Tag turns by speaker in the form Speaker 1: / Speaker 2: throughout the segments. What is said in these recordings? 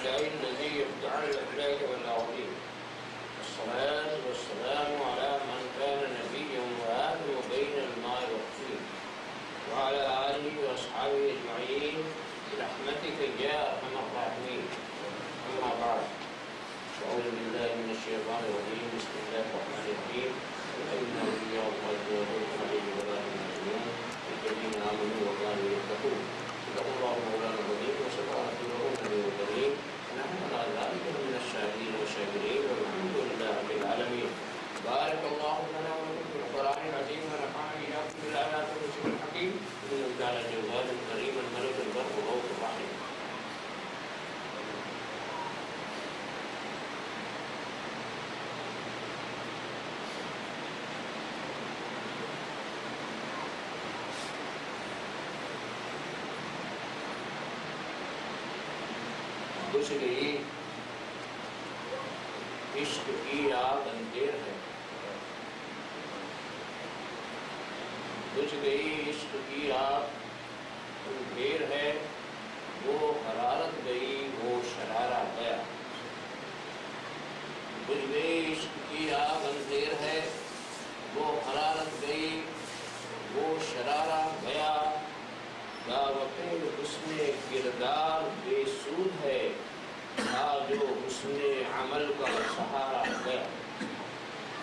Speaker 1: الإله الذي يفتح الأفلاك والأراضين. الصلاة والسلام على من كان نبيا وآدم بين الماء والطين وعلى آله وأصحابه أجمعين برحمتك يا أرحم الراحمين. أما بعد، أعوذ بالله من الشيطان الرجيم. بسم الله الرحمن الرحيم. إن أولياء الله عليه ولا يؤمنون الذين آمنوا وكانوا يتقون. صدق الله مولانا العظيم وصدق رسوله النبي الكريم. نحن على ذلك من الشاهدين والشاكرين والحمد لله رب العالمين. بارك الله لنا ولكم في القرآن العظيم ونفعني بآياته بالآيات والذكر الحكيم. إنه كان جوادا كريما ملكا بر رؤوف رحيم. بجھ گئی عشق کی آگ اندھیر ہے، بجھ گئی عشق کی آگ اندھیر ہے، وہ حرارت گئی وہ شرارہ گیا. بجھ گئی عشق کی آگ اندھیر ہے، وہ حرارت گئی وہ شرارہ گیا. دعوت حسن کردار بے سود ہے، تھا جو حسن عمل کا سہارا گیا.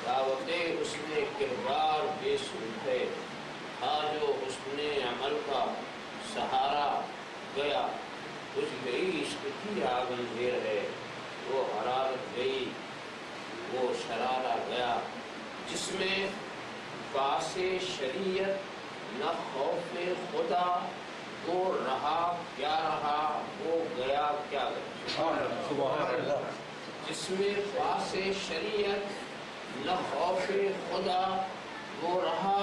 Speaker 1: دعوت حسن کردار بے سود ہے، تھا جو حسن عمل کا سہارا گیا. بجھ گئی عشق کی آگ اندھیر ہے، وہ حرارت گئی وہ شرارہ گیا. جس میں باس شریعت نہ خوف خدا، وہ رہا کیا رہا وہ گیا کیا گیا. جس میں باس شریعت نہ خوف خدا، وہ رہا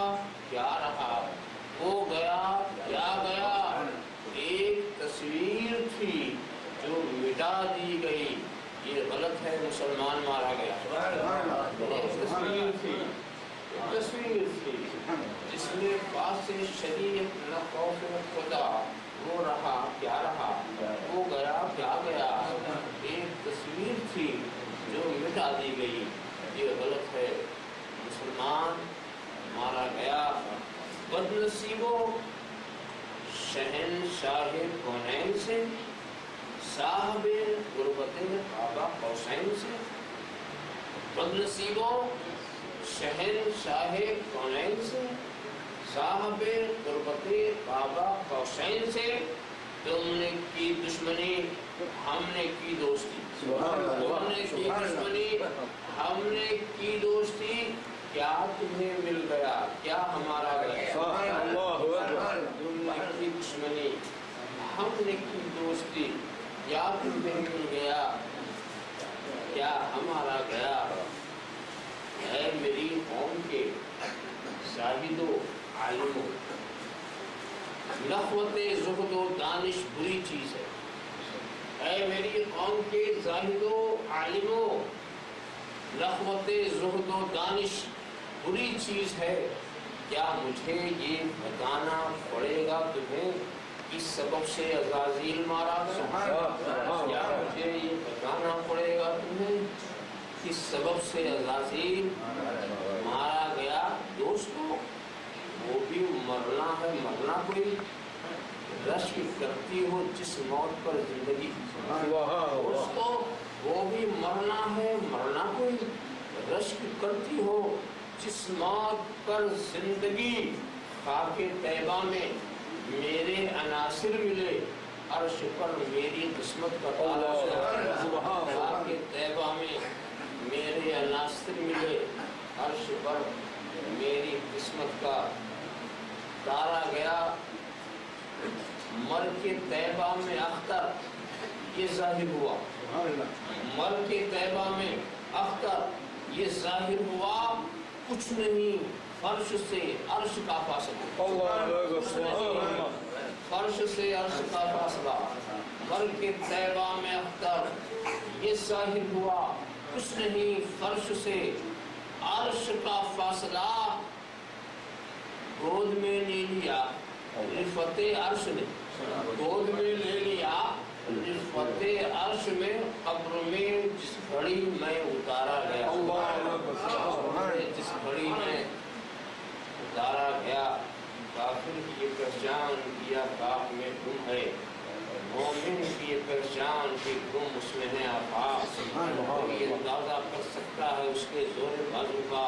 Speaker 1: کیا رہا وہ گیا کیا گیا. ایک تصویر تھی جو مٹا دی گئی، یہ غلط ہے، مسلمان مارا گیا. ایک تصویر تھی جس میں باس شریعت نہ خوف خدا، وہ رہا کیا رہا وہ گیا کیا گیا. ایک تصویر تھی جو مٹا دی گئی، یہ غلط ہے، مسلمان مارا گیا. بدنصیبو شہنشاہ کونین سے، صاحب غربت قاب قوسین سے. بدنصیبو شہنشاہ کونین سے، صاحب غربت قاب قوسین سے. تم نے کی دشمنی ہم نے کی دوستی، تم نے کی دشمنی ہم نے کی دوستی. کیا تمہیں مل گیا کیا ہمارا گیا. تم نے کی دشمنی ہم نے کی دوستی، کیا تمہیں مل گیا کیا ہمارا گیا. اے میری قوم کے زاہد و عالمو، نخوت زہد و دانش بری چیز ہے. اے میری قوم کے زاہد و عالمو، نخوت زہد و دانش بری چیز ہے. کیا مجھے یہ بتانا پڑے گا تمہیں کس سبب سے عزازیل مارا گیا. کیا مجھے یہ بتانا پڑے گا تمہیں کس سبب سے عزازیل مارا گیا. دوستو، وہ بھی مرنا ہے مرنا کوئی، رشک کرتی ہو جس موت پر زندگی. دوستو، وہ بھی مرنا ہے مرنا کوئی، رشک کرتی ہو جس موت پر زندگی. خاک طیبہ میں میرے عناصر ملے، عرش پر میری قسمت کا تالا. خاک طیبہ میں میرے عناصر ملے، عرش پر میری قسمت کا تارا گیا. مر کے طیبہ میں اختر یہ ظاہر ہوا، مر کے طیبہ میں اختر یہ ظاہر ہوا. کچھ نہیں فرش سے عرش کا فاصلہ، فرش سے عرش کا فاصلہ. مر کے طیبہ میں اختر یہ ظاہر ہوا، کچھ نہیں فرش سے عرش کا فاصلہ. گود میں لے لیا رفت عرش نے، گود میں لے لیا رفت فتح عرش میں قبر میں جس گھڑی میں اتارا گیا، جس گھڑی میں اتارا گیا، کافر کی یہ پہچان کیا خاک میں تم ہے، مومن کی یہ پہچان کہ تم اس میں ہے آفاق، یہ اندازہ کر سکتا ہے اس کے زور بازو کا،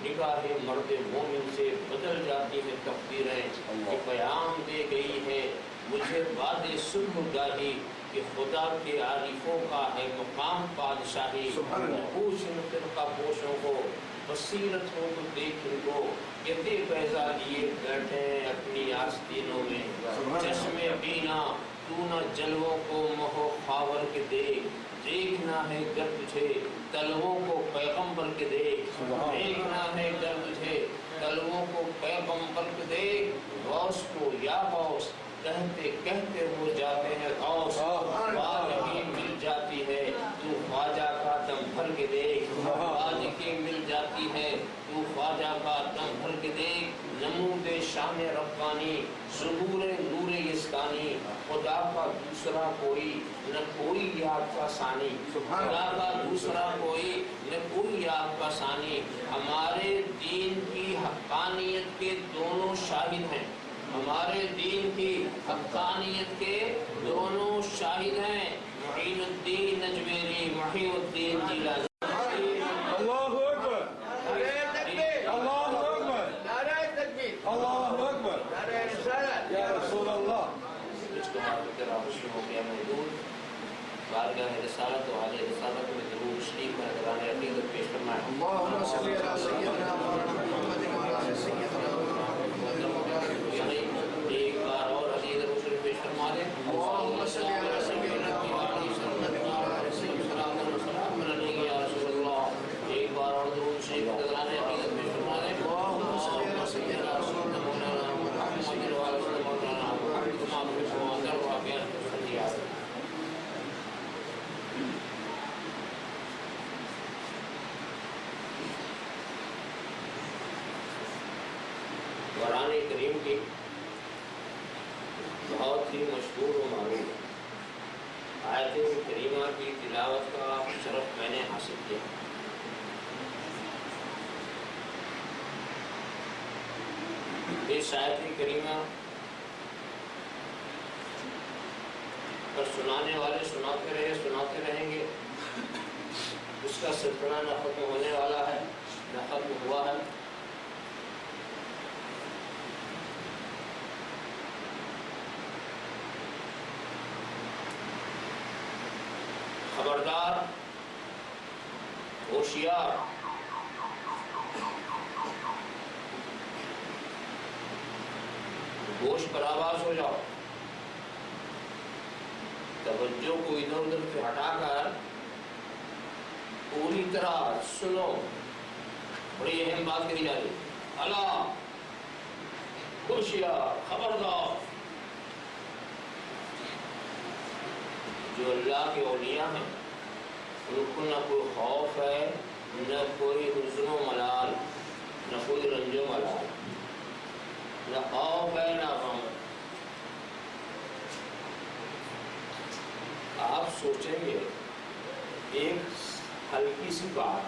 Speaker 1: نگاہ مرد مومن سے بدل جاتی ہے تقدیریں، کہ پیام دے گئی ہے مجھے باد صبح گاہی، کہ خدا کے عارفوں کا ہے مقام بادشاہی، پوچھ ان فرقہ پوشوں کو بصیرت ہو تو دیکھ ان کو، کہتے بیضا لیے بیٹھے ہیں اپنی آستینوں میں، چشم بینا تو نہ جلووں کو مہو خاور کے دیکھ، دیکھنا ہے گر تجھے تلووں کو پیغمبر کے دیکھ، دیکھنا ہے گر تجھے تلووں کو پیغمبر کے دیکھ، غوث کو یا غوث کہتے کہتے ہو جاتے ہیں غوث، بات ہی مل جاتی ہے تو خواجہ کا دم بھر کے دیکھ، بات ہی مل جاتی ہے تو خواجہ کا دم بھر کے دیکھ، نمود شان ربانی ظہور نور یزدانی، خدا کا دوسرا کوئی نہ کوئی آپ کا ثانی، خدا کا دوسرا کوئی نہ کوئی آپ کا ثانی، ہمارے دین کی حقانیت کے دونوں شاہد ہیں، ہمارے دین کی حقانیت کے دونوں شاہد ہیں، معین الدین نجمیری، محی الدین جیلانی۔
Speaker 2: اللہ اکبر، اللہ اکبر، اللہ اکبر، یا رسول اللہ۔
Speaker 1: تیرا خوشی ہو گیا محدود بارگاہ رسالت و حال رسالت میں ضرور شریف مہربان عقیدت پیش کرنا ہے۔
Speaker 3: اللہم صلی علی سیدنا محمد وعلی سیدنا
Speaker 1: ایک بار اور عزیز رسول پیش فرما دیں۔
Speaker 3: اللہم صلی علی سیدنا محمد وعلی سیدنا
Speaker 1: یا رسول اللہ، ایک بار اور درود شریف مہربان عقیدت پیش فرما دیں۔
Speaker 3: اللہم صلی علی سیدنا
Speaker 1: مولانا محمد وعلی سیدنا مولانا محمد وعلی واقعات قرآن کریم کی بہت ہی مشہور و معروف آیت کریمہ کی تلاوت کا شرف میں نے حاصل کیا۔ اس آیت کریمہ پر سنانے والے سناتے رہیں گے، اس کا سلسلہ نہ ختم ہونے والا ہے نہ ختم ہوا ہے۔ خبردار، ہوشیار، گوش پر آواز ہو جاؤ، توجہ کو ادھر ادھر سے ہٹا کر پوری طرح سنو۔ بڑی اہم بات کہی جا رہی ہے، اللہ، ہوشیار، خبردار۔ جو اللہ کے اولیاء ہیں ان کو نہ کوئی خوف ہے، نہ کوئی حزن و ملال، نہ کوئی رنج و ملال، نہ خوف ہے نہ غم۔ آپ سوچیں گے ایک ہلکی سی بات،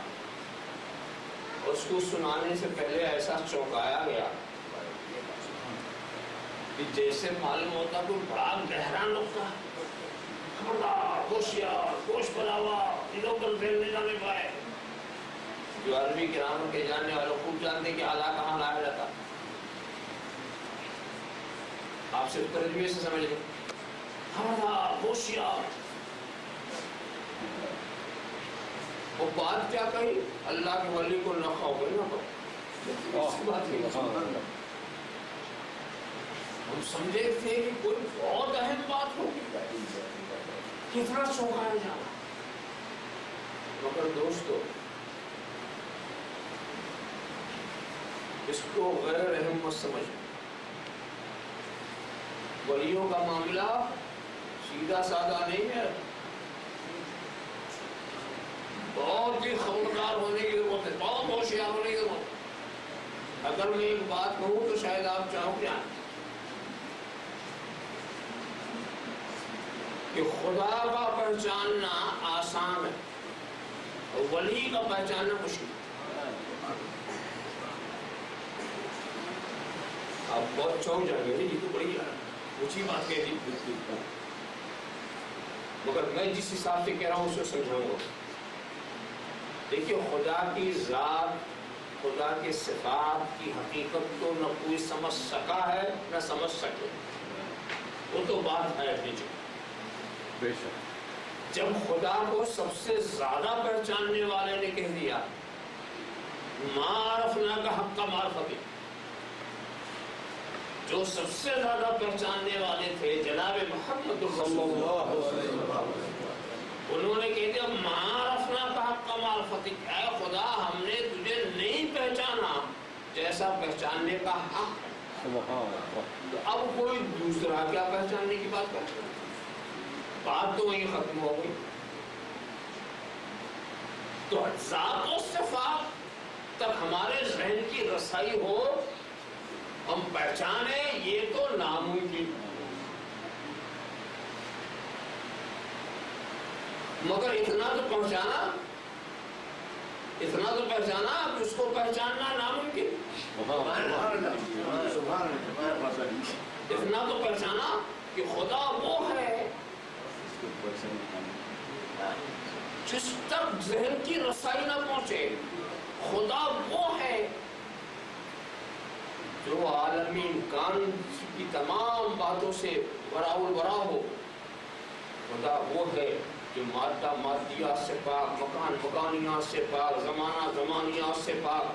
Speaker 1: اس کو سنانے سے پہلے ایسا چونکایا گیا کہ جیسے معلوم ہوتا کوئی بڑا گہرا نقطہ، خبردار، ہوشیار، گوش بنا ہوا، ادھر ادھر پھیلنے جانے پائے۔ جو عربی گرامر کے جاننے والوں خوب جانتے کہ اعلیٰ کہاں لایا جاتا، آپ صرف ترجمے سے سمجھ لیں، خبردار، ہوشیار۔ وہ بات کیا کہی؟ اللہ کے ولی کو نہ خوف نہ کرو، اس کی بات نہیں۔ ہم سمجھے تھے کہ کوئی بہت اہم بات ہوگی، کتنا چونکایا جانا، مگر دوستو اس کو غیر اہم مت سمجھ۔ ولیوں کا معاملہ سیدھا سادہ نہیں ہے، بہت ہی خبردار ہونے کی ضرورت ہے، بہت ہوشیار ہونے کی ضرورت ہے۔ اگر میں ایک بات کہوں تو شاید آپ چونک جائیں۔ کہ خدا کا پہچاننا آسان ہے، ولی کا پہچاننا مشکل ہے۔ آپ بہت چونک جائیں گے، یہ تو بڑی اونچی بات کہہ دی، مگر میں جس حساب سے کہہ رہا ہوں اسے سمجھاؤں گا۔ دیکھیے خدا کی ذات، خدا کے صفات کی حقیقت کو نہ کوئی سمجھ سکا ہے نہ سمجھ سکے، وہ تو بات ہے اپنی جگہ۔
Speaker 2: بے شک
Speaker 1: جب خدا کو سب سے زیادہ پہچاننے والے نے کہہ دیا ما عرفنا کا حق کا معرفت، جو سب سے زیادہ پہچاننے والے تھے جناب محمد
Speaker 2: صلی اللہ علیہ وسلم،
Speaker 1: انہوں نے کہہ دیا ما عرفنا کا حق کا معرفت، اے خدا ہم نے تجھے نہیں پہچانا جیسا پہچاننے کا حق ہے۔
Speaker 2: سبحان اللہ۔
Speaker 1: تو اب کوئی دوسرا کیا پہچاننے کی بات کرتا ہے؟ بات تو وہیں ختم ہو گئی۔ تو ذات و صفات تک ہمارے ذہن کی رسائی ہو، ہم پہچانے، یہ تو ناممکن، مگر اتنا تو پہچانا کہ اس کو پہچاننا ناممکن، اتنا تو پہچانا کہ خدا وہ ہے جس تک ذہن کی رسائی نہ پہنچے، خدا وہ ہے جو عالم امکان کی تمام باتوں سے برا البرا ہو، خدا وہ ہے جو مادہ مادیات سے پاک، مکان مکانیات سے پاک، زمانہ زمانیات سے پاک،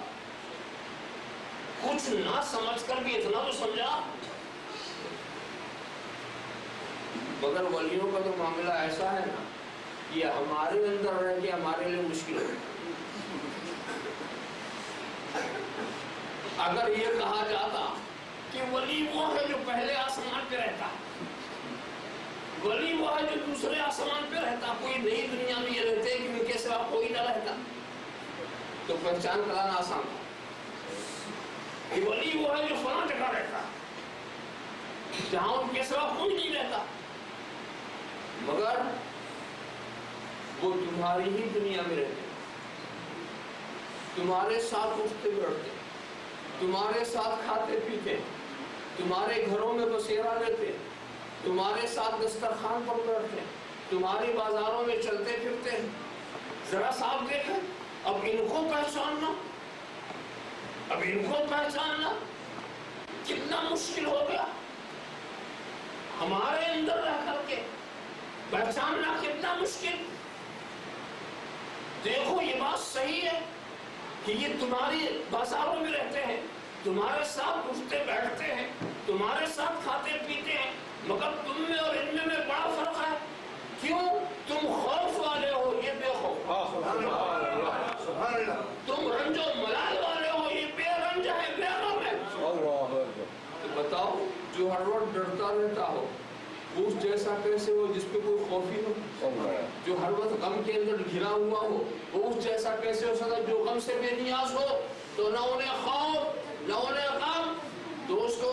Speaker 1: کچھ نہ سمجھ کر بھی اتنا تو سمجھا۔ مگر ولیوں کا تو معاملہ ایسا ہے نا، یہ ہمارے اندر رہ کے ہمارے لیے مشکل ہے۔ اگر یہ کہا جاتا کہ ولی وہ ہے جو پہلے آسمان پہ رہتا، ولی وہ ہے جو دوسرے آسمان پہ رہتا، کوئی نئی دنیا میں یہ رہتے کہ ان کے سوا کوئی نہ رہتا، تو پہچان کرانا آسان تھا کہ ولی وہ ہے جو فلاں جگہ رہتا جہاں ان کے سوا کوئی نہیں رہتا، مگر وہ تمہاری ہی دنیا میں رہتے، تمہارے ساتھ اٹھتے بیٹھتے، تمہارے ساتھ کھاتے پیتے، تمہارے گھروں میں بسیرا لیتے، تمہارے ساتھ دسترخوان پر بیٹھتے، تمہاری بازاروں میں چلتے پھرتے ہیں۔ ذرا صاحب دیکھیں، اب ان کو پہچاننا کتنا مشکل ہو گیا، ہمارے اندر رہ کر کے پہچاننا کتنا مشکل۔ دیکھو یہ بات صحیح ہے کہ یہ تمہاری بازاروں میں رہتے ہیں، تمہارے ساتھ اٹھتے بیٹھتے ہیں، تمہارے ساتھ کھاتے پیتے ہیں، مگر تم میں اور ان میں بڑا فرق ہے۔ کیوں؟ تم خوف والے ہو، یہ بے خوف، تم رنج و ملال والے ہو، یہ بے رنج ہے، بے غم ہے۔ تو بتاؤ جو ہر وقت ڈرتا رہتا ہو اس جیسا کیسے ہو جس پہ کوئی خوف ہی ہو؟ جو ہر وقت غم کے اندر گھرا ہوا ہو اس جیسا کیسے ہو سکتا جو غم سے بے نیاز ہو؟ تو نہ انہیں خوف نہ انہیں غم۔ دوستو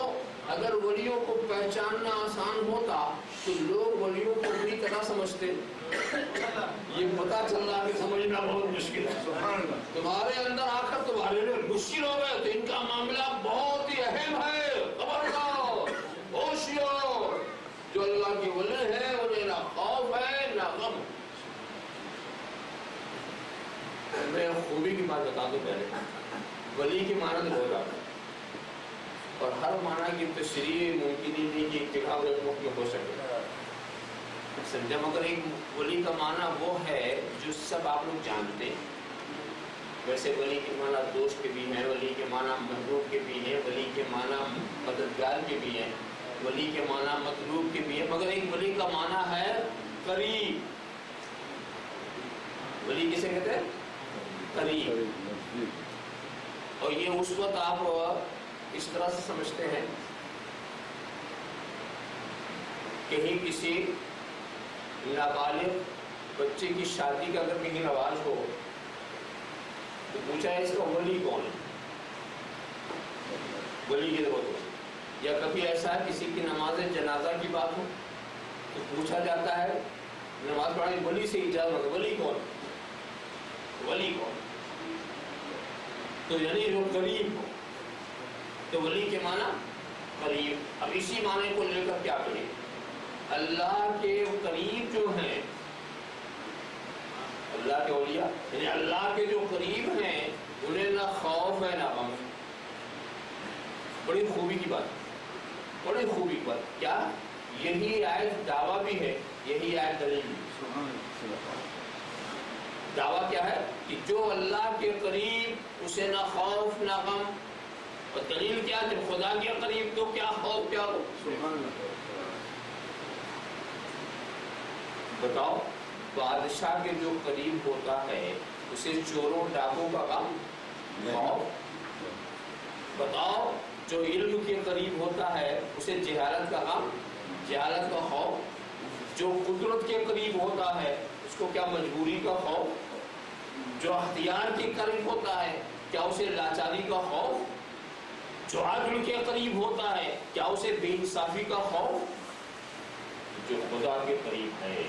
Speaker 1: اگر ولیوں کو پہچاننا آسان ہوتا تو لوگ ولیوں کو بری طرح سمجھتے، یہ پتا چل رہا کہ سمجھنا بہت مشکل ہے، تمہارے اندر آ کر تمہارے لیے مشکل ہو گئے، تو ان کا معاملہ بہت ہی اہم ہے، خبردار ہوشیار۔ جو اللہ کے ولی ہے انہیں نہ خوف ہے نہ غم۔ میں خوبی کی بات بتا دوں پہلے، ولی کی معنی تو بہت آتا ہے اور ہر معنی کی تشریح ممکن ہی نہیں کہ ایک جگہ اور ایک وقت میں ہو سکے، سمجھا؟ مگر ایک ولی کا معنی وہ ہے جو سب آپ لوگ جانتے ہیں۔ ویسے ولی کے معنی دوست کے بھی ہیں، ولی کے معنی محبوب کے بھی ہیں، ولی کے معنی مددگار کے بھی ہیں، ولی کے معنی مطلوب کے بھی ہیں، مگر ایک ولی کا معنی ہے قریب۔ ولی کسے کہتے ہیں؟ قریب۔ اور یہ اس وقت آپ اس طرح سے سمجھتے ہیں، کہیں کسی نابالغ بچے کی شادی کا اگر کہیں رواج ہو تو پوچھا ہے اس کا ولی کون ہے، ولی کی ضرورت ہو، یا کبھی ایسا ہے کسی کی نماز جنازہ کی بات ہو تو پوچھا جاتا ہے نماز پڑھنے ولی سے اجازت، ولی کون؟ ولی کون؟ تو یعنی جو قریب ہو، تو ولی کے معنی قریب۔ اب اسی معنی کو لے کر کیا کریں؟ اللہ کے قریب جو ہیں، اللہ کے اولیاء یعنی اللہ کے جو قریب ہیں انہیں نہ خوف ہے نہ غم۔ بڑی خوبی کی بات، بڑی خوبی کی بات کیا؟ یہی آیت دعویٰ بھی ہے، یہی آیت دلیل بھی۔ دعویٰ کیا ہے کہ جو اللہ کے قریب اسے نہ خوف نہ غم، اور دلیل کیا؟ جب خدا کے قریب تو کیا خوف کیا ہو؟ بتاؤ، بادشاہ کے جو قریب ہوتا ہے اسے چوروں ڈاکوں کا غم خوف؟ بتاؤ، جو علم کے قریب ہوتا ہے اسے جہالت کا غم، جہالت کا خوف؟ جو قدرت کے قریب ہوتا ہے اس کو کیا مجبوری کا خوف؟ جو اختیار کے قریب ہوتا ہے کیا اسے لاچاری کا خوف؟ جو عدل کے قریب ہوتا ہے کیا اسے بے انصافی کا خوف؟ جو خدا کے قریب ہے،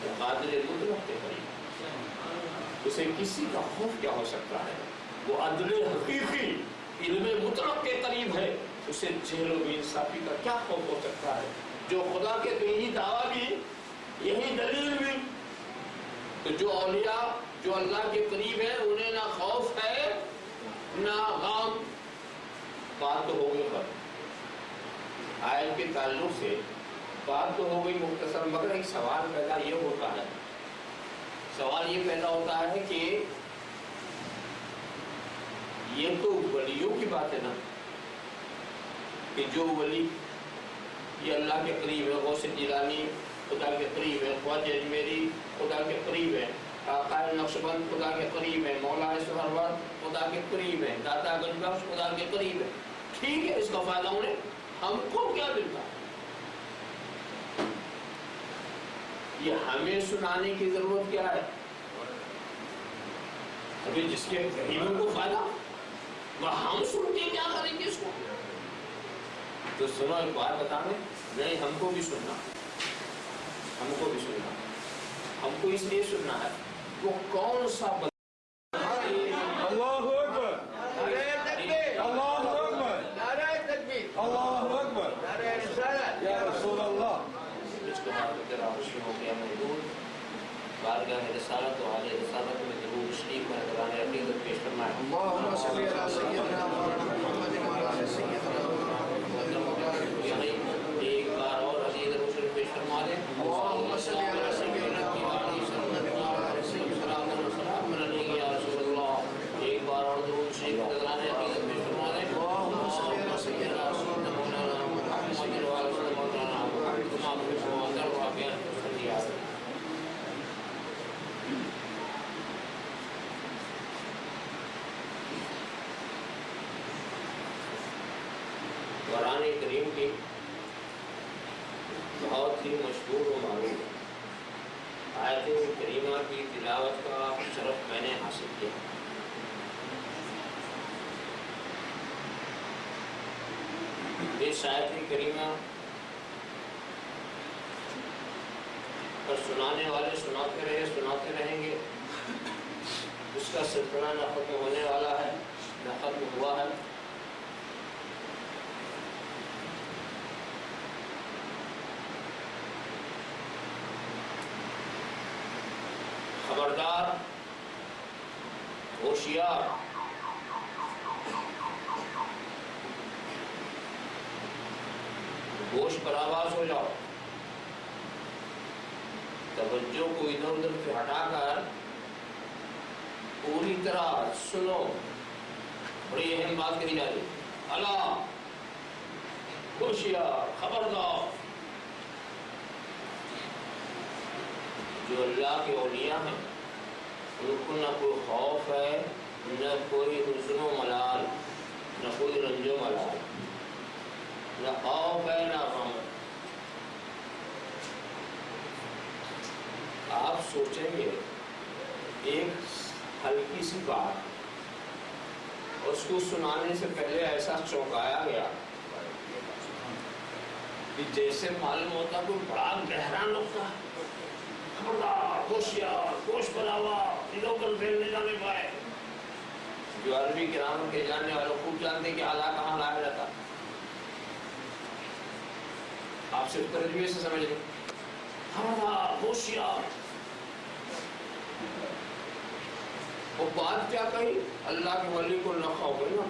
Speaker 1: وہ قادر مطلق کے قریب، اسے کسی کا خوف کیا ہو سکتا ہے؟ وہ عدل حقیقی علم مطلق کے قریب ہے، اسے جہل و بے انصافی کا کیا خوف ہو سکتا ہے؟ جو خدا کے تو یہی دعویٰ بھی، یہی دلیل بھی۔ تو جو اولیاء جو اللہ کے قریب ہیں انہیں نہ خوف ہے نہ غم۔ بات تو ہو گئی پر آیت کے تعلق سے بات تو ہو گئی مختصر، مگر ایک سوال پیدا یہ ہوتا ہے، سوال یہ پیدا ہوتا ہے کہ یہ تو ولیوں کی بات ہے نا، کہ جو ولی یہ اللہ کے قریب ہے، غوث جیلانی خدا کے قریب ہے، خواجہ اجمیری خدا کے قریب ہے، قائم نقشبند خدا کے قریب ہے، مولا سہروردی خدا کے قریب ہے، داتا گنج بخش خدا کے قریب ہے۔ ٹھیک ہے، اس کا فائدہ انہیں، ہم کو کیا ملتا ہے؟ یہ ہمیں سنانے کی ضرورت کیا ہے؟ ابھی جس کے قریب کو فائدہ، وہ ہم سن کے کیا کریں گے اس کو؟ تو سنو ایک بات بتانے، نہیں ہم کو بھی سننا، ہم کو بھی سننا، ہم کو اس لیے سننا ہے وہ کون سا
Speaker 2: اللہ اکبر، اللہ اکبر، اللہ اکبر، یا رسول اللہ۔
Speaker 1: اس کے بعد تیرا خوشی ہو گیا محدود بارگاہ رسالت و حال رسالت میں ضرور شریف میں قرآن عقیدت پیش کرنا ہے۔
Speaker 3: اللهم صل على سيدنا محمد وعلى آل سيدنا
Speaker 1: یعنی ایک بار اور عزیز رسول پیش فرما دیں۔
Speaker 3: اللهم صل على سيدنا محمد وعلى آل سيدنا
Speaker 1: السلام علیکم یا رسول اللہ، ایک بار اور ضرور شریف میں قرآن عقیدت پیش فرما دیں۔
Speaker 3: اللهم صل على سيدنا
Speaker 1: محمد مولانا محمد وعلى آل مولانا محمد کما بحب وعذر وعافیت صلی قرآن کریم کی بہت ہی مشہور و معروف آیت کریمہ کی تلاوت کا شرف میں نے حاصل کیا۔ اس آیت کریمہ پر سنانے والے سناتے رہیں گے، اس کا سلسلہ نہ ختم ہونے والا ہے نہ ختم ہوا ہے۔ خبردار، ہوشیار، ہوش پر آواز ہو جاؤ، توجہ کو ادھر ادھر سے ہٹا کر پوری طرح سنو۔ بڑی اہم بات کہی جا رہی، اللہ، ہوشیار، خبردار۔ جو اللہ کے اولیاء ہیں ان کو نہ کوئی خوف ہے، نہ کوئی حزن و ملال، نہ کوئی رنج و ملال، نہ خوف ہے نہ غم۔ آپ سوچیں گے ایک ہلکی سی بات، اس کو سنانے سے پہلے ایسا چونکایا گیا کہ جیسے معلوم ہوتا کوئی بڑا گہرا ہوشیار گوشت بلاوا ادھر پھر نہیں جانے پائے. جو عربی گرامر کے جاننے والے خوب جانتے کہ اعلیٰ کہاں لایا جاتا. آپ صرف ترجمے سے سمجھ لیں. خبردار ہوشیار. وہ بات کیا کہی؟ اللہ کے ولی کو نہ کھاؤ گے نہ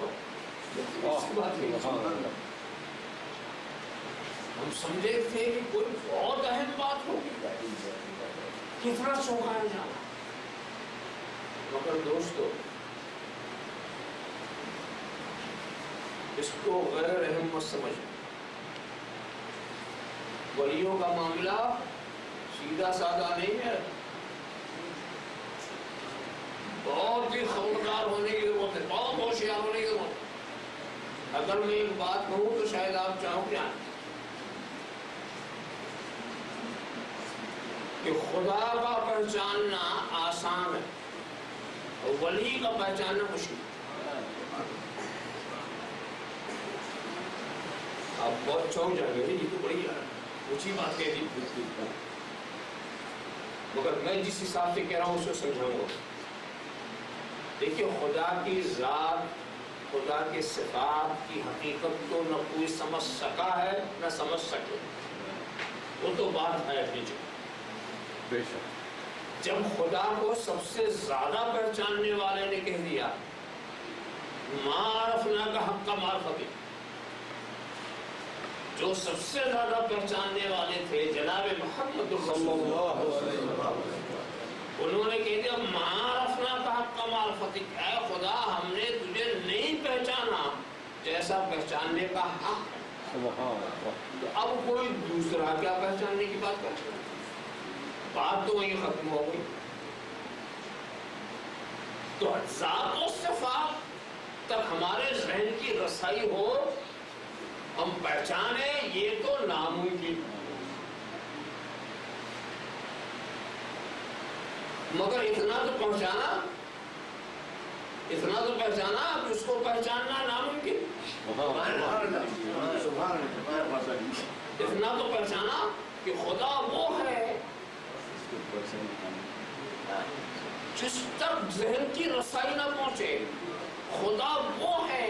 Speaker 1: ہم سمجھے تھے کہ کوئی بہت اہم بات ہوگی. کتنا چوکایا جانا. مگر دوستو اس کو غیر اہم مت سمجھ. ولیوں کا معاملہ سیدھا سادہ نہیں ہے. بہت ہی خبردار ہونے کی ضرورت ہے. بہت ہوشیار ہونے کی ضرورت ہے. اگر میں ایک بات کہوں تو شاید آپ چاہو کیا کہ خدا کا پہچاننا آسان ہے اور ولی کا پہچاننا مشکل. آپ بہت چونک جائیں گے یہ تو بڑی اونچی بات کہہ دی. مگر میں جس حساب سے کہہ رہا ہوں اسے سمجھاؤں گا. دیکھیے خدا کی ذات خدا کے صفات کی حقیقت کو نہ کوئی سمجھ سکا ہے نہ سمجھ سکے. وہ تو بات ہے اپنی جگہ.
Speaker 2: بے شک
Speaker 1: جب خدا کو سب سے زیادہ پہچاننے والے نے کہہ دیا ما عرفنا کا حق کا معرفت، جو سب سے زیادہ پہچاننے والے تھے جناب محمد صلی اللہ علیہ وسلم، انہوں نے کہہ دیا ما عرفنا کا حق کا معرفت، اے خدا ہم نے تجھے نہیں پہچانا جیسا پہچاننے کا حق ہے. تو اب کوئی دوسرا کیا پہچاننے کی بات کرتا ہے؟ بات تو وہیں ختم ہو گئی. تو ذات و صفات تک ہمارے ذہن کی رسائی ہو، ہم پہچانے، یہ تو ناممکن. مگر اتنا تو پہچانا اس کو پہچاننا ناممکن. اتنا تو پہچانا کہ خدا وہ ہے جس تک ذہن کی رسائی نہ پہنچے. خدا وہ ہے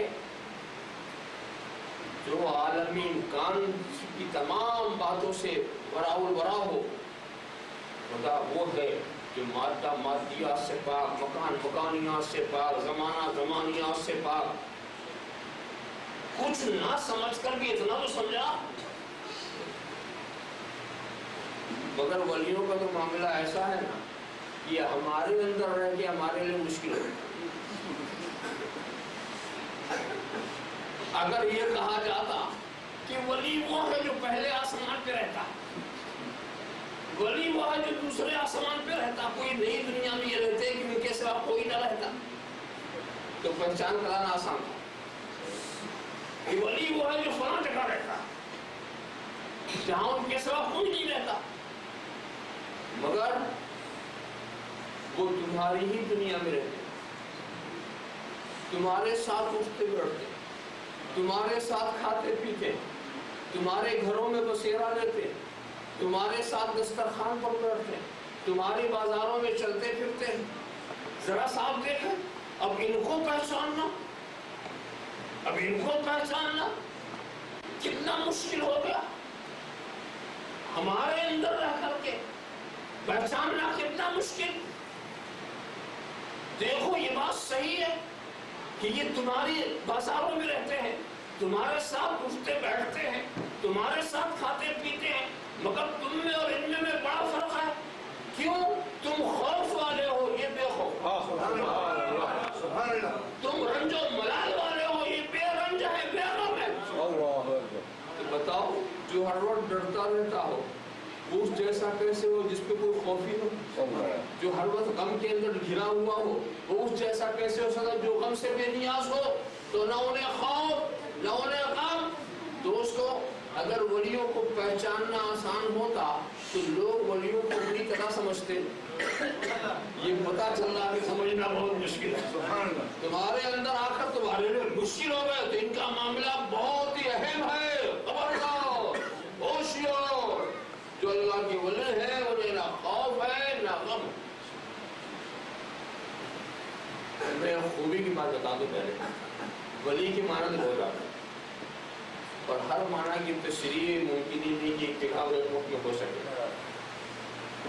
Speaker 1: جو عالم امکان کی تمام باتوں سے وراء الورا ہو. خدا وہ ہے جو مادہ مادیات سے پاک، مکان مکانیات سے پاک، زمانہ زمانیات سے پاک. کچھ نہ سمجھ کر بھی اتنا تو سمجھا. مگر ولیوں کا تو معاملہ ایسا ہے نا کہ ہمارے اندر رہ کے ہمارے لیے مشکل ہے. اگر یہ کہا جاتا کہ ولی وہ ہے جو پہلے آسمان پہ رہتا، ولی وہ ہے جو دوسرے آسمان پہ رہتا، کوئی نئی دنیا میں یہ رہتے کہ ان کے سوا کوئی نہ رہتا، تو پہچان کرانا آسان تھا. کہ ولی وہ ہے جو فلاں جگہ رہتا جہاں ان کے سوا کوئی نہیں رہتا. مگر وہ تمہاری ہی دنیا میں رہتے، تمہارے ساتھ اٹھتے بیٹھتے، تمہارے ساتھ کھاتے پیتے، تمہارے گھروں میں بسیرا لیتے، تمہارے ساتھ دسترخوان پر بیٹھتے، تمہاری بازاروں میں چلتے پھرتے. ذرا صاحب دیکھیں، اب ان کو پہچاننا کتنا مشکل ہو گیا. ہمارے اندر رہ کر کے پہچاننا کتنا مشکل. دیکھو یہ بات صحیح ہے کہ یہ تمہاری بازاروں میں رہتے ہیں، تمہارے ساتھ اٹھتے بیٹھتے ہیں، تمہارے ساتھ کھاتے پیتے ہیں، مگر تم میں اور ان میں بڑا فرق ہے. کیوں؟ تم خوف والے ہو، یہ بے خوف. تم رنج و ملال والے ہو، یہ بے رنج ہے، بے غم ہے. تو بتاؤ جو ہر وقت ڈرتا رہتا ہو اس جیسا کیسے ہو جس پہ کوئی خوف ہی ہو؟ جو ہر وقت غم کے اندر گھرا ہوا ہو وہ اس جیسا کیسے ہو سکتا جو غم سے بے نیاز ہو؟ تو نہ انہیں خوف نہ انہیں غم. دوستو اگر ولیوں کو پہچاننا آسان ہوتا تو لوگ ولیوں کو پوری طرح سمجھتے. یہ پتا چل رہا کہ سمجھنا بہت مشکل ہے. تمہارے اندر آ کر تمہارے لیے مشکل ہو گئے تو ان کا معاملہ بہت ہی اہم ہے. خبردار، ہوشیار. جو اللہ کے ولی ہے انہیں نہ خوف ہے نہ غم. میں خوبی کی بات بتا دوں پہلے. ولی کے معنی تو بہت زیادہ، اور ہر معنی کی تشریح ممکن ہی نہیں کہ ایک جگہ ایک وقت میں ہو سکے.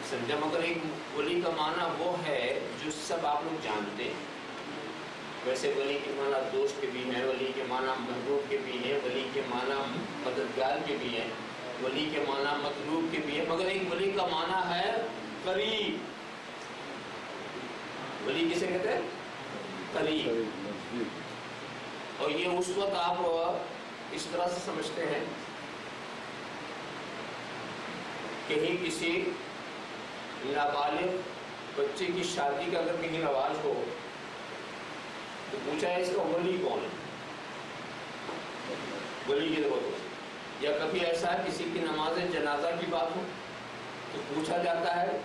Speaker 1: سمجھا؟ مگر ایک ولی کا معنی وہ ہے جو سب آپ لوگ جانتے ہیں. ویسے ولی کے معنی دوست کے بھی ہیں، ولی کے معنی محبوب کے بھی ہیں، ولی کے معنی مددگار کے بھی ہیں، ولی کے معنی مطلوب کے بھی ہیں، مگر ایک ولی کا معنی ہے قریب. ولی کسے کہتے ہیں؟ قریب. اور یہ اس وقت آپ اس طرح سے سمجھتے ہیں کہیں کسی نابالغ بچے کی شادی کا اگر کہیں رواج ہو تو پوچھا ہے اس کا ولی کون ہے، ولی کی ضرورت ہو. یا کبھی ایسا ہے کسی کی نماز جنازہ کی بات ہو تو پوچھا جاتا ہے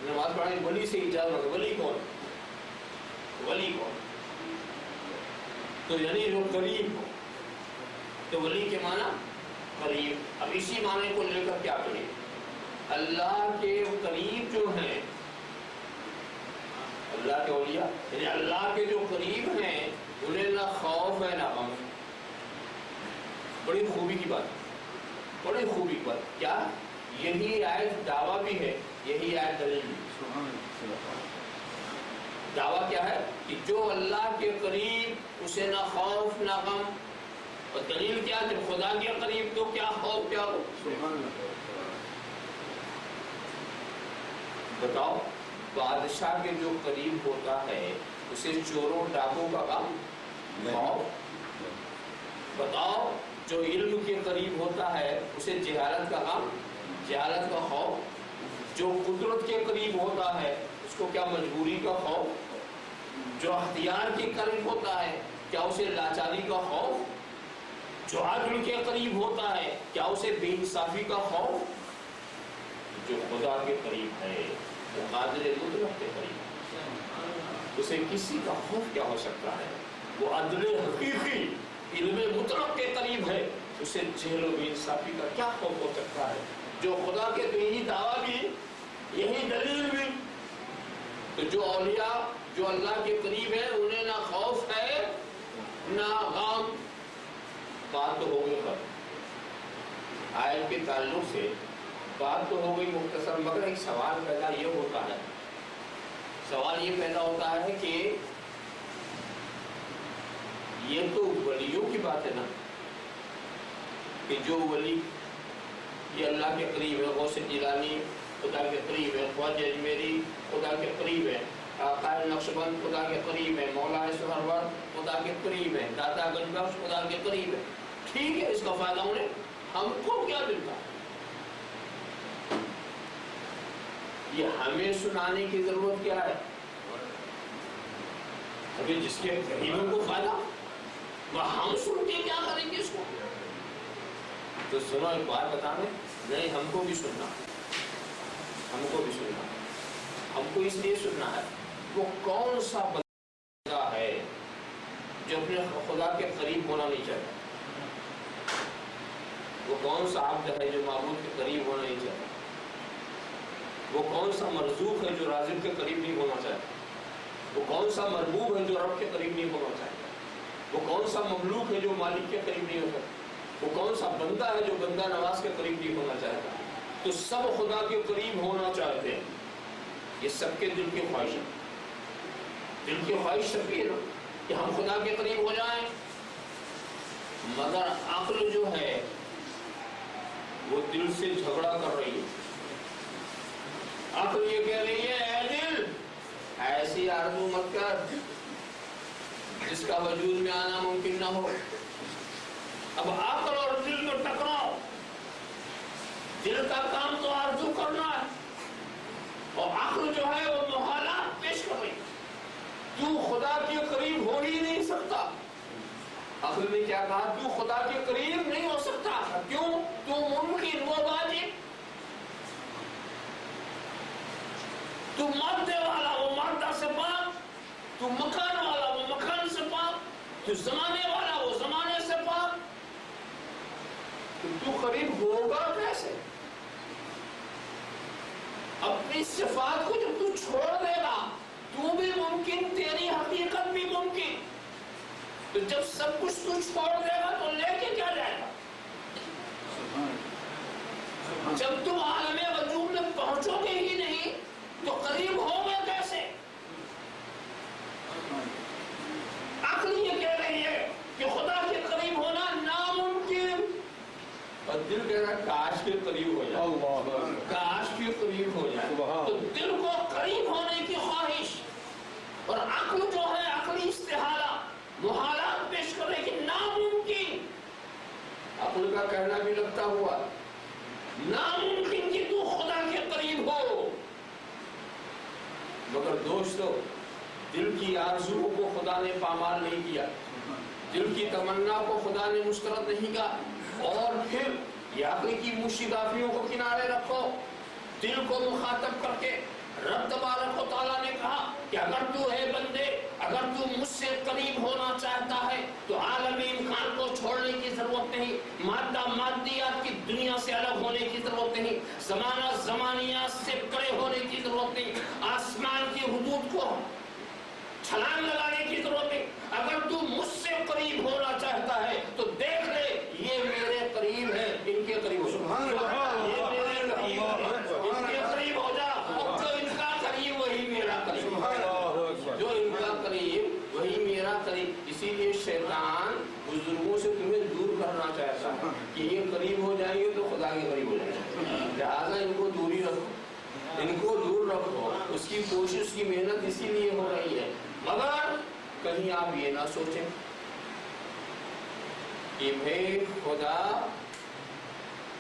Speaker 1: نماز پڑھنے ولی سے اجازت، ولی کون، ولی کون. تو یعنی جو قریب ہو، تو ولی کے معنی قریب. اب اسی معنی کو لے کر کیا کہیں؟ اللہ کے قریب جو ہیں، اللہ کے اولیاء یعنی اللہ کے جو قریب ہیں انہیں نہ خوف ہے نہ غم. بڑی خوبی کی بات، بڑی خوبی کی بات. کیا یہی آیت دعویٰ بھی ہے، یہی آیت دلیل بھی. دعویٰ کیا ہے کہ جو اللہ کے قریب اسے نہ خوف نہ غم، اور دلیل کیا؟ جب خدا کے قریب تو کیا خوف کیا ہو. بتاؤ، بادشاہ کے جو قریب ہوتا ہے اسے چوروں ڈاکوں کا غم خوف. بتاؤ، جو علم کے قریب ہوتا ہے اسے جہالت کا غم، جہالت کا خوف. جو قدرت کے قریب ہوتا ہے اس کو کیا مجبوری کا خوف. جو اختیار کے قریب ہوتا ہے کیا اسے لاچاری کا خوف. جو عدل کے قریب ہوتا ہے کیا اسے بے انصافی کا خوف. جو خدا کے قریب ہے، وہ قادر مطلق کے قریب، اسے کسی کا خوف کیا ہو سکتا ہے. وہ عدل حقیقی علم مطلق کے قریب ہے، اسے جہل و بے انصافی کا کیا خوف ہو سکتا ہے. جو خدا کے تو یہی دعویٰ بھی، یہی دلیل بھی. تو جو اولیاء جو اللہ کے قریب ہیں انہیں نہ خوف ہے نہ غم. بات تو ہو گئی ختم. آیت کے تعلق سے بات تو ہو گئی مختصر، مگر ایک سوال پیدا یہ ہوتا ہے، سوال یہ پیدا ہوتا ہے کہ یہ تو ولیوں کی بات ہے نا، کہ جو ولی یہ اللہ کے قریب ہے. غوث جیلانی خدا کے قریب ہے، خواجہ اجمیری خدا کے قریب ہے، قائل نقشبند خدا کے قریب ہے، مولا سہرور خدا کے قریب ہے، داتا گنج بخش خدا کے قریب ہے. ٹھیک ہے، اس کا فائدہ انہیں، ہم کو کیا ملتا ہے؟ یہ ہمیں سنانے کی ضرورت کیا ہے؟ ابھی جس کے قریبوں کو فائدہ، وہ ہم سن کے کیا کریں گے اس کو؟ تو سنو ایک بات بتانے، نہیں ہم کو بھی سننا، ہم کو بھی سننا. ہم کو اس لیے سننا ہے وہ کون سا بندہ ہے جو اپنے خدا کے قریب ہونا نہیں چاہتا. وہ کون سا عبد ہے جو معبود کے قریب ہونا نہیں چاہتا. وہ کون سا مرزوق ہے جو رازق کے قریب نہیں ہونا چاہتا. وہ کون سا مربوب ہے جو رب کے قریب نہیں ہونا چاہتا. وہ کون سا مملوک ہے جو مالک کے قریب نہیں ہوتا. وہ کون سا بندہ ہے جو بندہ نواز کے قریب نہیں ہونا چاہتا. تو سب خدا کے قریب ہونا چاہتے ہیں. یہ سب کے دل کی خواہش ہے. دل کی خواہش سب کی ہے نا کہ ہم خدا کے قریب ہو جائیں. مگر عقل جو ہے وہ دل سے جھگڑا کر رہی ہے. عقل یہ کہہ رہی ہے اے دل ایسی آرزو مت کر جس کا وجود میں آنا ممکن نہ ہو. اب عقل اور دل میں ٹکراؤ. دل کا کام تو آرزو کرنا ہے اور عقل جو ہے وہ محالات پیش کر رہی. تو خدا کے قریب ہو ہی نہیں سکتا. عقل نے کیا کہا؟ تو خدا کے قریب نہیں ہو سکتا. کیوں؟ تو ممکن وہ واجب. تو مادے والا وہ مادہ سے پاک، تو مکان والا وہ مکان سے پاک، تو زمانے والا وہ زمانے سے پاک. تو قریب ہوگا کیسے؟ اپنی صفات کو جب تو کچھ چھوڑ دے گا تو بھی ممکن، تیری حقیقت بھی ممکن. تو جب سب کچھ تو چھوڑ دے گا تو لے کے کیا جائے گا؟ جب تم عالم وجود میں پہنچو گے ہی نہیں تو قریب ہو گے کیسے؟ عقل یہ کہہ رہی ہے کہ خدا کے قریب ہونا ناممکن، اور دل کہہ رہا ہے کاش کے قریب ہو جائے، کاش کے قریب ہو جائے. تو دل کو قریب ہونے کی خواہش، اور عقل جو ہے عقلی استحالہ، محالات پیش کرنے کی ناممکن. عقل کا کہنا بھی لگتا ہوا ناممکن کہ تو خدا کے قریب ہو. مگر دوستو، دل کی آرزو کو خدا نے پامال نہیں کیا، دل کی تمنا کو خدا نے مسترد نہیں کیا. اور پھر یہ عقل کی مشتدافیوں کو کنارے رکھو، دل کو مخاطب کر کے رب تبارک و تعالیٰ نے کہا کہ اگر تو ہے بندے، اگر تو مجھ سے قریب ہونا چاہتا ہے تو عالم امکان کو چھوڑنے کی ضرورت نہیں، مادہ مادیات کی دنیا سے الگ ہونے کی ضرورت نہیں، زمانہ زمانیات سے پرے ہونے کی ضرورت نہیں، آسمان کی حدود کو چھلانگ لگانے کی ضرورت نہیں. اگر تو مجھ سے قریب ہونا چاہتا ہے تو دیکھ لے یہ میرے قریب ہے، ان کے قریب ہو جا، یہ میرے قریب ہے، ان کے قریب ہو جا. اور جو ان کا قریب وہی میرا قریب، جو ان کا قریب وہی میرا قریب. اسی لیے شیطان بزرگوں سے تمہیں دور کرنا چاہتا ہے کہ یہ قریب ہو جائیں گے تو خدا کے قریب ہو جائیں گے، لہٰذا ان کو دوری رکھو، ان کو دور رکھو. اس کی کوشش، اس کی محنت اسی لیے ہو رہی ہے. مگر کہیں آپ یہ نہ سوچیں کہ بھئی خدا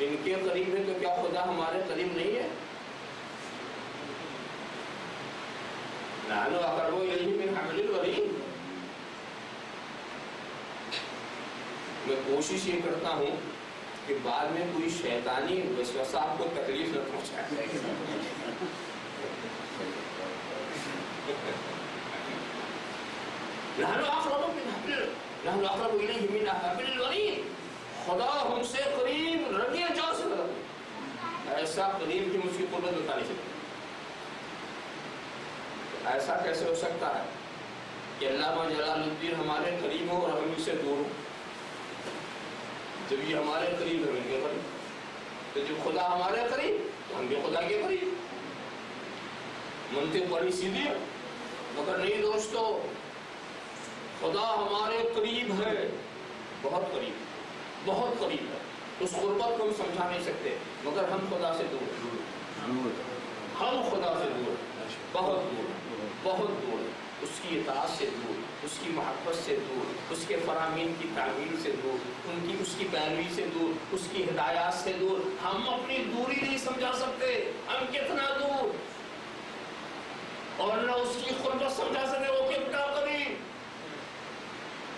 Speaker 1: ان کے قریب ہے تو کیا خدا ہمارے قریب نہیں ہے؟ نحن اقرب الیہ من حبل الورید. میں کوشش یہ کرتا ہوں کہ بعد میں کوئی شیطانی وسوسہ آپ کو تکلیف نہ پہنچائے. نحن اقرب الیہ من حبل الورید. خدا ہم سے قریب رگے جا سے قریب، ایسا قریب کہ مجھ کی قدرت بتا نہیں سکتی. ایسا کیسے ہو سکتا ہے کہ علامہ جلال الدین ہمارے قریب ہو اور ہم اس سے دور ہو؟ جب یہ ہمارے قریب ہے ہم ان کے قریب، تو جب خدا ہمارے قریب تو ہم بھی خدا کے قریب. منطق بڑی سیدھی ہے، مگر نہیں دوستو، خدا ہمارے قریب ہے، بہت قریب، بہت قریب ہے. اس قربت کو ہم سمجھا نہیں سکتے، مگر ہم خدا سے دور ہیں، ہم خدا سے دور ہیں، بہت دور ہیں، بہت دور ہیں. اس کی اطاعت سے دور، اس کی محبت سے دور، اس کے فرامین کی تعمیل سے دور، اس کی پیروی سے دور، اس کی ہدایات سے دور. ہم اپنی دوری نہیں سمجھا سکتے، ہم کتنا دور، اور نہ اس کی قربت سمجھا سکتے وہ کتنا قریب.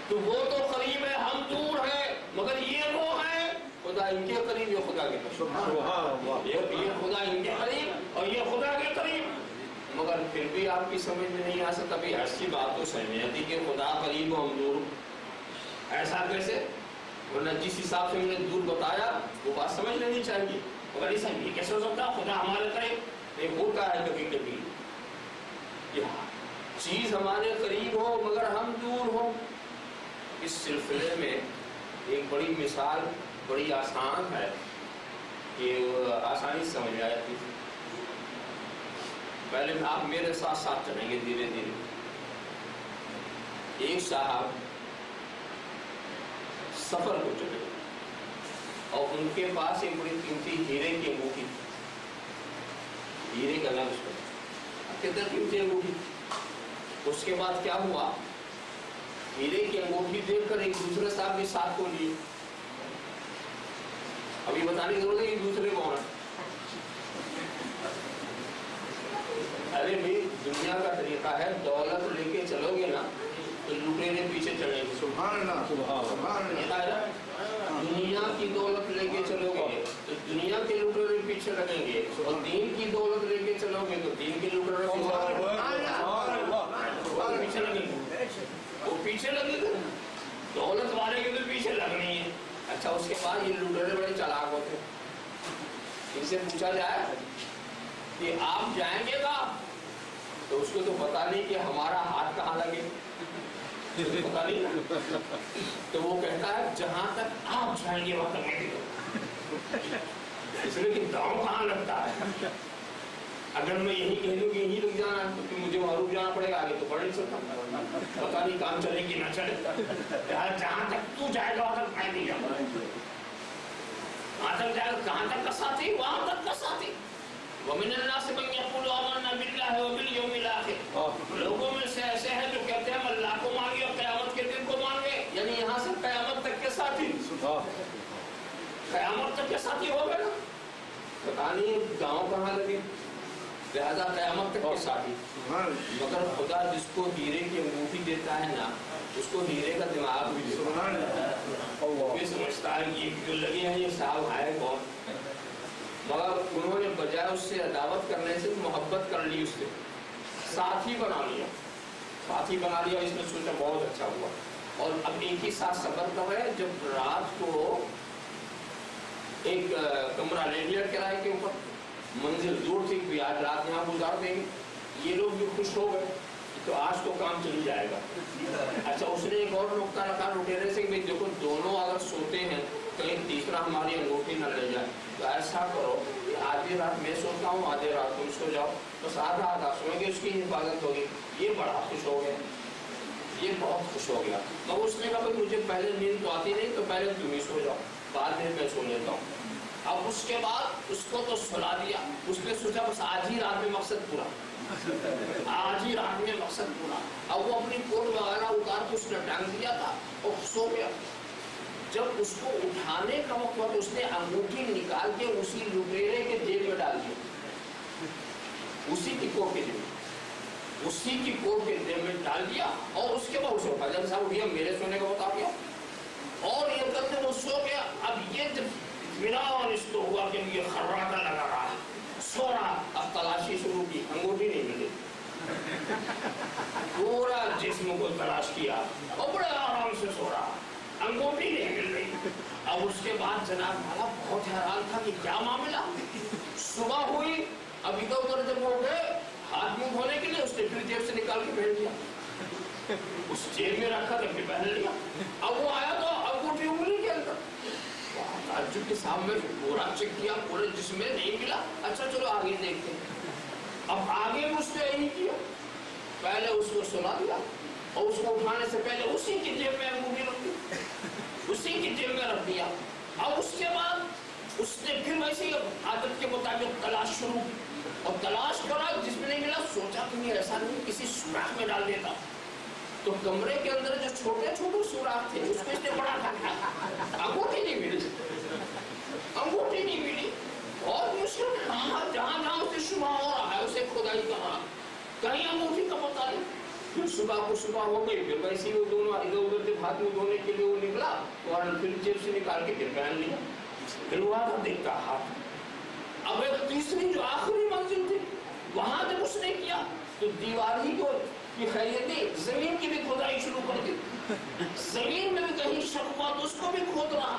Speaker 1: تو وہ تو قریب ہے، ہم دور ہیں. مگر یہ وہ ہے خدا ان کے قریب، یہ خدا کے قریب، یہ خدا ان کے قریب اور یہ خدا کے قریب. مگر پھر بھی آپ کی سمجھ میں نہیں آ سکتا. بھی ایسی بات تو سمجھ میں آتی کہ خدا قریب ہو ہم دور، ایسا کیسے؟ ورنہ جس حساب سے ہم نے دور بتایا وہ بات سمجھ لینی چاہیے. مگر یہ کیسے ہو سکتا خدا ہمارے قریب؟ یہ ہوتا ہے کبھی کبھی چیز ہمارے قریب ہو مگر ہم دور ہو. اس سلسلے میں ایک بڑی مثال بڑی آسان ہے کہ آسانی سے سمجھ آ جاتی ہے. پہلے آپ میرے ساتھ ساتھ چلیں گے دھیرے دھیرے. ایک صاحب سفر کو چلے اور ان کے پاس ایک بڑی قیمتی ہیرے کی انگوٹھی، ہیرے کا نام اس پر کتنا قیمتی انگوٹھی. اس کے بعد کیا ہوا، ہیرے کی انگوٹھی دیکھ کر ایک دوسرے صاحب بھی ساتھ کو لیے. ابھی بتانے کی ضرورت ہے کہ دوسرے کون ہے. ارے بھائی دنیا کا طریقہ ہے دولت لے کے چلو گے نا تو لٹیرے پیچھے چلیں گے.
Speaker 3: سبحان اللہ، سبحان اللہ.
Speaker 1: دنیا کی دولت لے کے چلو گے تو دنیا کے لٹیرے پیچھے لگیں گے، اور دین کی دولت لے کے چلو گے تو دین کے لٹیرے پیچھے لگیں گے. وہ پیچھے لگے گا، دولت والے کے تو پیچھے لگنی ہے. اچھا اس کے بعد یہ لٹیرے بڑے چلاک ہوتے ہیں. ان سے پوچھا جائے کہ آپ جائیں گے کہاں تو اس کو تو پتا نہیں کہ ہمارا ہاتھ کہاں لگے، پتا نہیں، تو وہ کہتا ہے جہاں تک آپ جائیں گے وہاں تک میں بھی جاؤں، اس لیے کہ داؤں کہاں لگتا ہے، اگر میں یہی کہہ دوں کہ یہی رک جانا ہے تو مجھے معروف جانا پڑے گا، آگے تو بڑھ نہیں سکتا، پتا نہیں کام چلے کہ نہ چلے، جہاں تک تو جائے گا وہاں تک میں نہیں جاؤں گا، وہاں تک جائے گا، کہاں تک کا ساتھی، وہاں تک کا ساتھی۔ وَمِنَ النَّاسِ مَن يَقُولُ آمَنَّا بِاللَّهِ وَبِالْيَوْمِ الْآخِرِ، لوگوں میں سے ایسے ہیں جو کہتے ہیں ہم اللہ کو مان گے اور قیامت کے دن کو مان گے، یعنی یہاں سے قیامت تک کے ساتھی، قیامت تک کے ساتھی ہو گئے نا، پتا نہیں گاؤں کہاں لگے، لہذا قیامت تک کے ساتھی۔ مگر خدا جس کو ہیرے کی انگوٹھی دیتا ہے نا، اس کو ہیرے کا دماغ بھی دیتا ہے، وہ بھی سمجھتا ہے یہ جو لگے ہیں یہ صاحب ہے کون، مگر انہوں نے بجائے اس سے عداوت کرنے سے محبت کر لی، اس سے ساتھی بنا لیا، ساتھی بنا لیا، اس نے سوچا بہت اچھا ہوا، اور اب ایک ہی ساتھ سفر کر رہے ہیں۔ جب رات کو ایک کمرہ لے لیا کرائے کے اوپر، منزل دور تھی کہ آج رات یہاں گزار دیں گے، یہ لوگ بھی خوش ہو گئے تو آج تو کام چل جائے گا۔ اچھا اس نے ایک اور نقطہ رکھا لٹیرے سے کہ دیکھو دونوں اگر سوتے ہیں کہیں تیسرا ہماری انگوٹھی نہ لے جائے، تو ایسا کرو کہ آدھی رات میں سوتا ہوں آدھی رات تم سو جاؤ، بس آدھا آدھا سوئیں گے، اس کی حفاظت ہوگی۔ یہ بڑا خوش ہو گیا، یہ بہت خوش ہو گیا، مگر اس نے کہا مجھے پہلے نیند تو آتی نہیں، تو پہلے تم ہی سو جاؤ، بعد میں سو لیتا ہوں۔ اب اس کے بعد اس کو تو سلا دیا، اس نے سوچا بس آج ہی رات میں مقصد پورا، آج ہی رات میں مقصد پورا۔ اب وہ اپنی کوٹ وغیرہ اتار کے اس نے ٹانگ دیا تھا اور سو گیا۔ جب اس کو اٹھانے کا وقت ہوا تو اس نے انگوٹھی نکال کے اسی لٹیرے کے جیب میں ڈال دیا، اسی کی کوٹ کے جیب میں، اسی کی کوٹ کے جیب میں ڈال دیا، اور اس کے بعد اسے فجر صاحب اٹھیا، میرے سونے کا بتا دیا، اور یہ کرتے وہ سو گیا۔ اب یہ جب اطمینان اس کو ہوا کہ یہ خراٹا لگا رہا ہے، سو رہا، اب تلاشی شروع کی، انگوٹھی نہیں ملی، پورا جسم کو تلاش کیا اور بڑے آرام سے سو رہا، انگوٹھی نہیں مل رہی۔ اب اس کے بعد جناب والا بہت حیران تھا کہ کیا معاملہ۔ صبح ہوئی، اب ادھر ادھر جب ہو گئے ہاتھ منہ دھونے کے لیے، اس نے پھر جیب سے نکال کے پہن دیا، اس جیب میں رکھا تھا پھر پہن لیا۔ اب وہ آیا تو انگوٹھی انگلی کے اندر، تعجب کے سامنے پورا چیک کیا، پورے جسم میں نہیں ملا۔ اچھا چلو آگے دیکھتے ہیں۔ اب آگے بھی اس نے یہی کیا، پہلے اس کو سلا دیا اور اس کو اٹھانے سے پہلے اسی کی جیب میں انگوٹھی رکھ دی، اسی کی جیب میں رکھ دیا۔ اب اس کے بعد اس نے پھر ویسے عادت کے مطابق تلاش شروع کی، اور تلاش کرا، جس میں نہیں ملا سوچا کہ یہ ایسا نہیں کسی سوراخ میں ڈال دیتا، تو کمرے کے اندر جو چھوٹے چھوٹے سوراخ تھے اس کو اس نے بڑا کھا، انگوٹھی نہیں ملی، انگوٹھی نہیں ملی، اور مشکل جہاں جہاں اسے شبہ ہو رہا ہے اسے کھدائی کر رہا، کہیں انگوٹھی کا پتہ نہیں۔ پھر صبح کو صبح ہو گئی، پھر ویسے وہ دونوں ادھر ادھر سے ہاتھ منہ دھونے کے لیے وہ نکلا، اور پھر جیب سے نکال کے پھر پہن لیا، پھر وہ آتا دیکھتا ہاتھ۔ اب ایک تیسری جو آخری منزل تھی وہاں جب اس نے کیا تو دیوار ہی کو یہ خیریت نہیں، زمین کی بھی کھدائی شروع کر دی، زمین میں بھی کہیں شک ہوا تو اس کو بھی کھود رہا،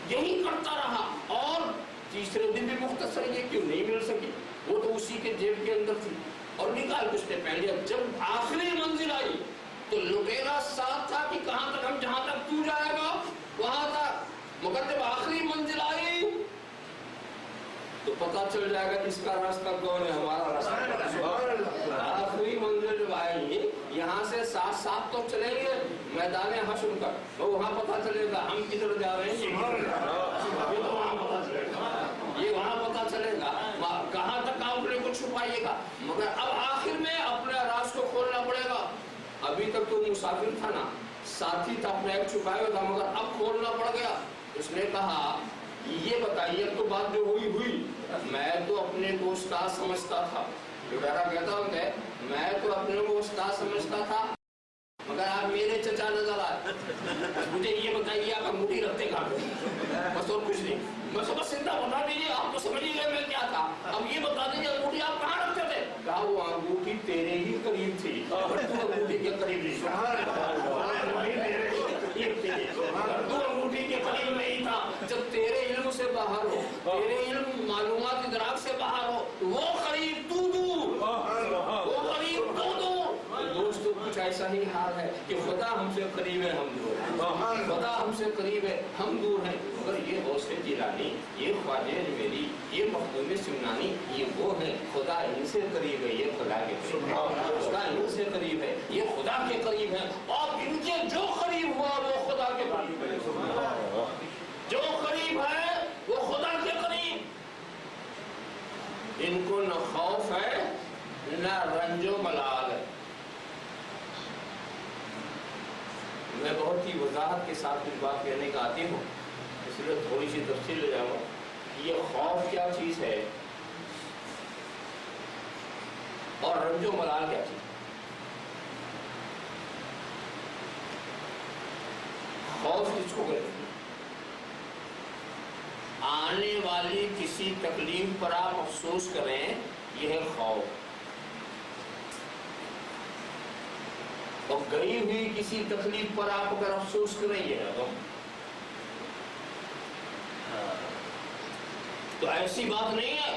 Speaker 1: یہی کرتا رہا، اور تیسرے دن بھی مختصر یہ کیوں نہیں مل سکی، وہ تو اسی کے جیب کے اندر تھی، اور نکال کے اس نے پہن لیا۔ جب آخری منزل آئی تو لٹیرا ساتھ تھا کہ کہاں تک ہم جہاں تک تو جائے گا وہاں تک، مگر جب آخری منزل آئی تو پتہ چل جائے گا اس کا راستہ کون ہے، ہمارا راستہ۔ آخری منزل جب آئیں گے یہاں سے ساتھ ساتھ تو چلیں گے میدان حشر تک، تو وہاں پتہ چلے گا ہم کدھر جا رہے ہیں، یہ تو وہاں پتہ چلے گا، یہ وہاں پتہ چلے گا کہاں تک آپ اپنے کو چھپائیے گا۔ مگر اب آخر میں اپنے راز کو کھولنا پڑے گا، ابھی تک تو مسافر تھا نا، ساتھی تھا، اپنے ایک چھپائے ہوئے تھا، مگر اب کھولنا پڑ گیا۔ اس نے کہا یہ بتائیے تو بات جو ہوئی ہوئی، میں تو اپنے کو استاد سمجھتا تھا، لٹیرا کہتا ہوں کہ میں تو اپنے کو استاد سمجھتا تھا، مگر آپ میرے چچا نظر آئے، مجھے یہ بتائیے آپ انگوٹھی رکھتے کہاں، بس اور کچھ نہیں، بس سیدھا بتا دیجیے، آپ تو سمجھ ہی گئے میں کیا تھا، اب یہ بتا دیجیے انگوٹھی آپ کہاں رکھتے تھے؟ کہا وہ انگوٹھی تیرے ہی قریب تھی، انگوٹھی کے قریب نہیں، تو انگوٹھی کے قریب نہیں تھا۔ جب تیرے علم سے باہر ہو، تیرے علم معلومات ادراک سے باہر ہو، وہ قریب تو دور، وہ ایسا ہی حال ہے کہ خدا ہم سے قریب ہے ہم دور ہیں، خدا ہم سے قریب ہے ہم دور ہیں، مگر یہ غوث جیلانی، یہ خواجہ اجمیری، یہ مخدوم سمنانی، یہ وہ ہیں خدا ان سے قریب ہے، یہ خدا کے قریب ہے، خدا ان سے قریب ہے، یہ خدا کے قریب ہے، اور ان کے جو قریب ہوا وہ خدا کے قریب ہے، جو قریب ہے وہ خدا کے قریب، ان کو نہ خوف ہے نہ رنج و ملال ہے۔ میں بہت ہی وضاحت کے ساتھ کچھ بات کہنے کا آتی ہوں، اس لیے تھوڑی سی تفصیل لے جاؤں گا۔ یہ خوف کیا چیز ہے اور رنج و ملال کیا چیز ہے؟ خوف کس کو کہتے ہیں؟ آنے والی کسی تکلیف پر آپ افسوس کریں، یہ ہے خوف، اور گئی ہوئی کسی تکلیف پر آپ اگر افسوس کریں، یہ ہے غم۔ تو ایسی بات نہیں ہے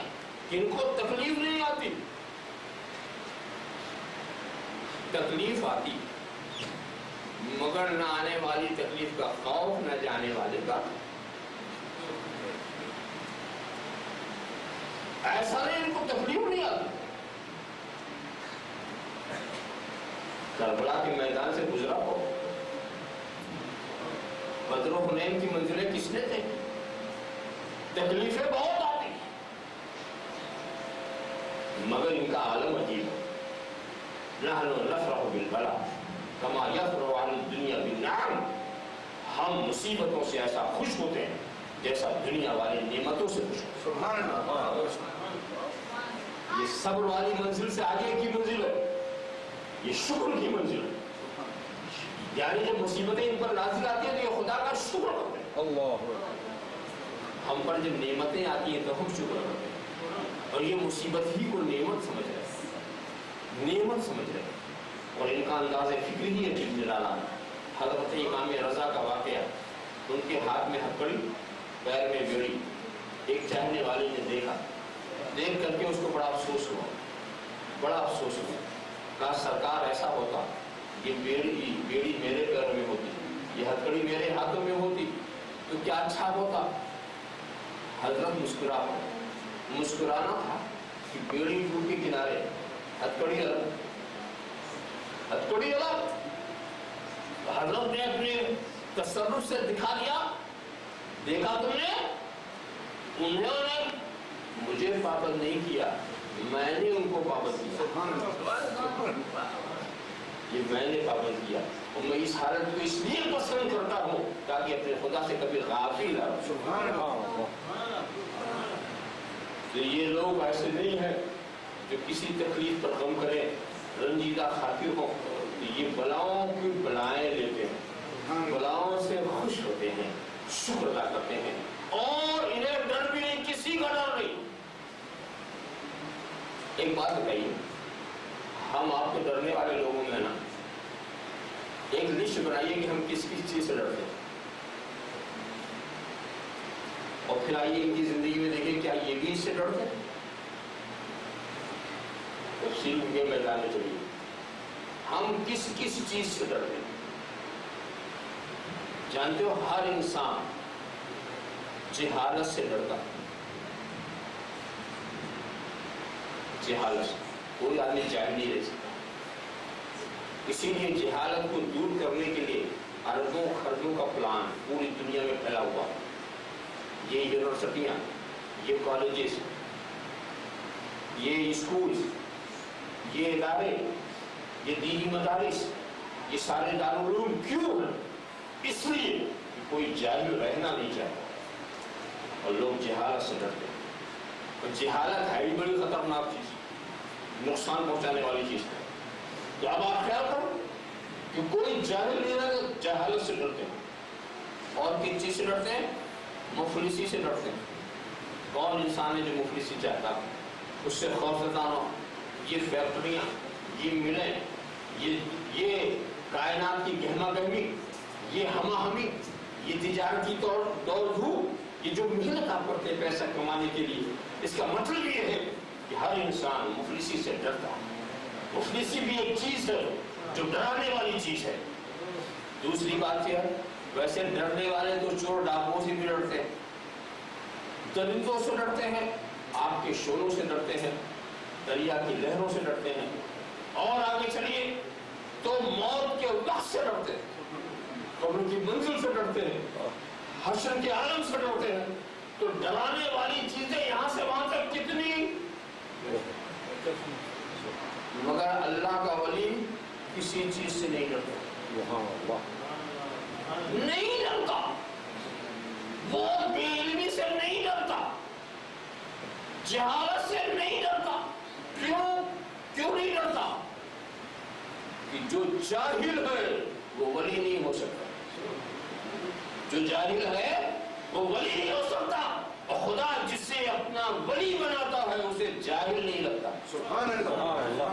Speaker 1: کہ ان کو تکلیف نہیں آتی، تکلیف آتی، مگر نہ آنے والی تکلیف کا خوف، نہ جانے والے کا۔ ایسا نہیں ان کو تکلیف نہیں آتی۔ کربلا کے میدان سے گزرا ہو، بدر و حنین کی منزلیں کس نے تھے؟ تکلیفیں بہت آتی مگر ان کا عالم عجیب ہے۔ نحن نفرح بالبلا کما یفرح عن الدنیا بالنعم، ہم مصیبتوں سے ایسا خوش ہوتے ہیں جیسا دنیا والی نعمتوں سے خوش ہوتے ہیں۔ سبحان اللہ۔ یہ صبر والی منزل سے آگے کی منزل ہے، یہ شکر کی منزل ہے، یعنی جب مصیبتیں ان پر نازل آتی ہیں تو یہ خدا کا شکر کرتے ہیں۔ اللہ، ہم پر جب نعمتیں آتی ہیں تو ہم شکر کرتے ہیں، اور یہ مصیبت ہی کو نعمت سمجھ رہے ہیں، نعمت سمجھ رہے ہیں، اور ان کا انداز فکر ہی ہے جل جلالہ۔ حضرت امام رضا کا واقعہ، ان کے ہاتھ میں ہتھکڑی، پیر میں بیڑی، ایک چاہنے والی نے دیکھا، دیکھ کر کے اس کو بڑا افسوس ہوا، بڑا افسوس ہوا، کہا سرکار ایسا ہوتا، یہ بیڑی میرے پیر میں ہوتی، یہ ہتھکڑی میرے ہاتھوں میں ہوتی تو کیا اچھا ہوتا۔ حضرت مسکرا پڑے، مسکرانا تھا کہ بیڑی ٹوٹ کے کنارے، ہتھکڑی الگ، ہتھکڑی الگ۔ حضرت نے اپنے تصرف سے دکھا دیا، دیکھا تم نے، انہوں نے مجھے پابند نہیں کیا، میں نے ان کو پابند کیا، یہ میں نے پابند کیا، اور میں اس حالت کو اس لیے پسند کرتا ہوں تاکہ اپنے خدا سے کبھی غافل نہ رہوں۔ تو یہ لوگ ایسے نہیں ہیں جو کسی تکلیف پر غم کریں، رنجیدہ خاطر ہو، یہ بلاؤں کی بلائیں لیتے ہیں، بلاؤں سے خوش ہوتے ہیں، شکر ادا کرتے ہیں، اور انہیں ڈر بھی نہیں، کسی کا ڈر نہیں۔ ایک بات بتائیے، ہم آپ کو ڈرنے والے لوگوں میں نا ایک لسٹ بنائیے کہ ہم کس کس چیز سے ڈرتے ہیں، اور پھر آئیے ان کی زندگی میں دیکھیں کیا یہ بھی اس سے ڈرتے ہیں۔ تفصیل کے میدان میں چلیے، ہم کس کس چیز سے ڈرتے ہیں؟ جانتے ہو ہر انسان جہالت سے ڈرتا ہے، جہالت سے کوئی آدمی جاہل نہیں رہ سکتا، اسی لیے جہالت کو دور کرنے کے لیے اربوں خربوں کا پلان پوری دنیا میں پھیلا ہوا، یہ یونیورسٹیاں، یہ کالجز، یہ اسکولز، یہ ادارے، یہ دینی مدارس، یہ سارے دارالعلوم کیوں ہیں؟ اس لیے کہ کوئی جاہل رہنا نہیں چاہتا، اور لوگ جہالت سے ڈرتے ہیں، اور جہالت ہے بھی بڑی خطرناک چیز، نقصان پہنچانے والی چیز ہے۔ تو اب آپ خیال کرو کہ کوئی جاہل نہیں رہتا، جہالت سے ڈرتے ہیں، اور کس چیز سے ڈرتے ہیں؟ مفلسی سے ڈرتے ہیں۔ کون انسان ہے جو مفلسی چاہتا ہے؟ اس سے خوف زدہ نہ ہو۔ یہ فیکٹریاں، یہ ملیں، یہ کائنات کی گہما گہمی، یہ ہما ہمی، یہ تجارتی دوڑ دھوپ، یہ جو محنت آپ کرتے ہیں پیسہ کمانے کے لیے، اس کا مطلب یہ ہے کہ ہر انسان مفلسی سے ڈرتا ہے۔ مفلسی بھی ایک چیز ہے جو ڈرانے والی چیز ہے. دوسری بات کیا ہے؟ ویسے ڈرنے والے تو چور ڈاکوؤں سے بھی ڈرتے ہیں, درندوں سے ڈرتے ہیں, آپ کے شوروں سے ڈرتے ہیں, دریا کی لہروں سے ڈرتے ہیں, اور آگے چلیے تو موت کے وقت سے ڈرتے ہیں, قبر کی منزل سے ڈرتے ہیں, حشر کے عالم سے ڈرتے ہیں. تو ڈرانے والی چیزیں یہاں سے وہاں تک کتنی, مگر اللہ کا ولی کسی چیز سے نہیں ڈرتا, نہیں ڈرتا. وہ بے علمی سے نہیں ڈرتا, جہالت سے نہیں ڈرتا. کیوں نہیں ڈرتا؟ کہ جو جاہل ہے وہ ولی نہیں ہو سکتا. جو جاہل ہے وہ ولی نہیں ہو سکتا, اور خدا جس سے اپنا ولی بناتا ہے اسے جاہل نہیں لگتا.
Speaker 2: سبحان اللہ.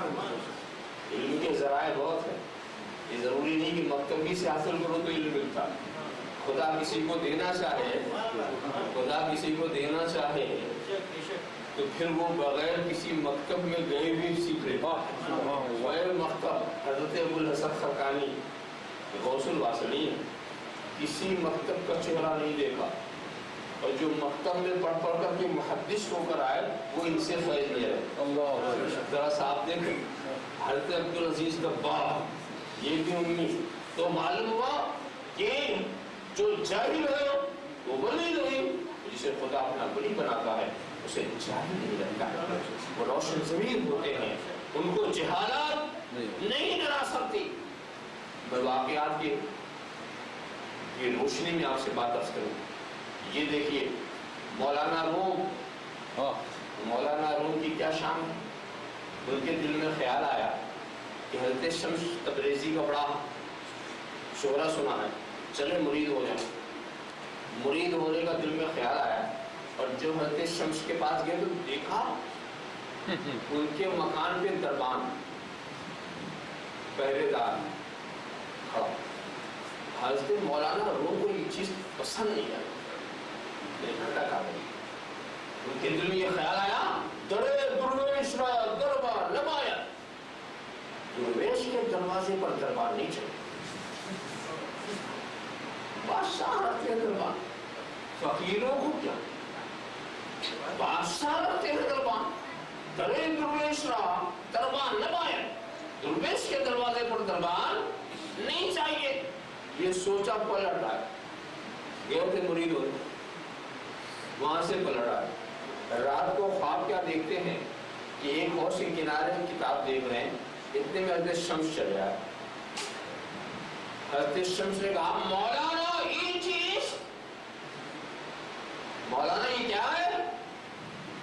Speaker 1: علم کے ذرائع بہت ہیں, یہ ضروری نہیں کہ مکتبی سے حاصل کرو تو علم ملتا. خدا کسی کو دینا چاہے, خدا کسی کو دینا چاہے تو پھر وہ بغیر کسی مکتب میں گئے بھی سیکھ لے. غیر مکتب حضرت ابوالحسن خرقانی غوث الواصلین ہے, کسی مکتب کا چہرہ نہیں دیکھا, اور جو مکتب میں پڑھ کر کے محدث ہو کر آئے وہ ان سے فیض لے رہے. ذرا صاحب دیکھیں, حضرت عبدالعزیز دباغ یہ بھی امی, تو معلوم ہوا کہ جو جاہل ہے وہ ولی نہیں, جسے خدا اپنا ولی بناتا ہے اسے جاہل نہیں لگتا. وہ روشن ضمیر ہوتے ہیں, ان کو جہالت نہیں ڈرا سکتی. میں واقعات کی روشنی میں آپ سے بات عرض کروں. یہ دیکھیے مولانا روم کی کیا شان ہے. ان کے دل میں خیال آیا کہ حضرت شمس تبریزی کا بڑا شہرہ سنا ہے, چلے مرید ہو جائیں. مرید ہونے کا دل میں خیال آیا, اور جو حضرت شمس کے پاس گئے تو دیکھا ان کے مکان پہ دربان پہرے دار کھڑا. حضرت مولانا روم کو یہ چیز پسند نہیں آئی, ان کے دل میں یہ خیال آیا درے درویش را دربار نمایا. درویش کے دروازے پر دربار نہیں چلے, بادشاہ رکھتے ہیں دربار, فقیروں کو کیا, بادشاہ رکھتے ہیں دربار. درے درویش را دربار نمایا, درویش کے دروازے پر دربار نہیں چاہیے. یہ سوچا, پلٹ آئے, گئے تھے مرید ہوئے, وہاں سے پلٹ آئے. رات کو خواب کیا دیکھتے ہیں کہ ایک اور سے کنارے کتاب دیکھ رہے ہیں, اتنے میں حضرت شمس چلے آئے. حضرت شمس نے کہا مولانا یہ چیز, مولانا یہ کیا ہے؟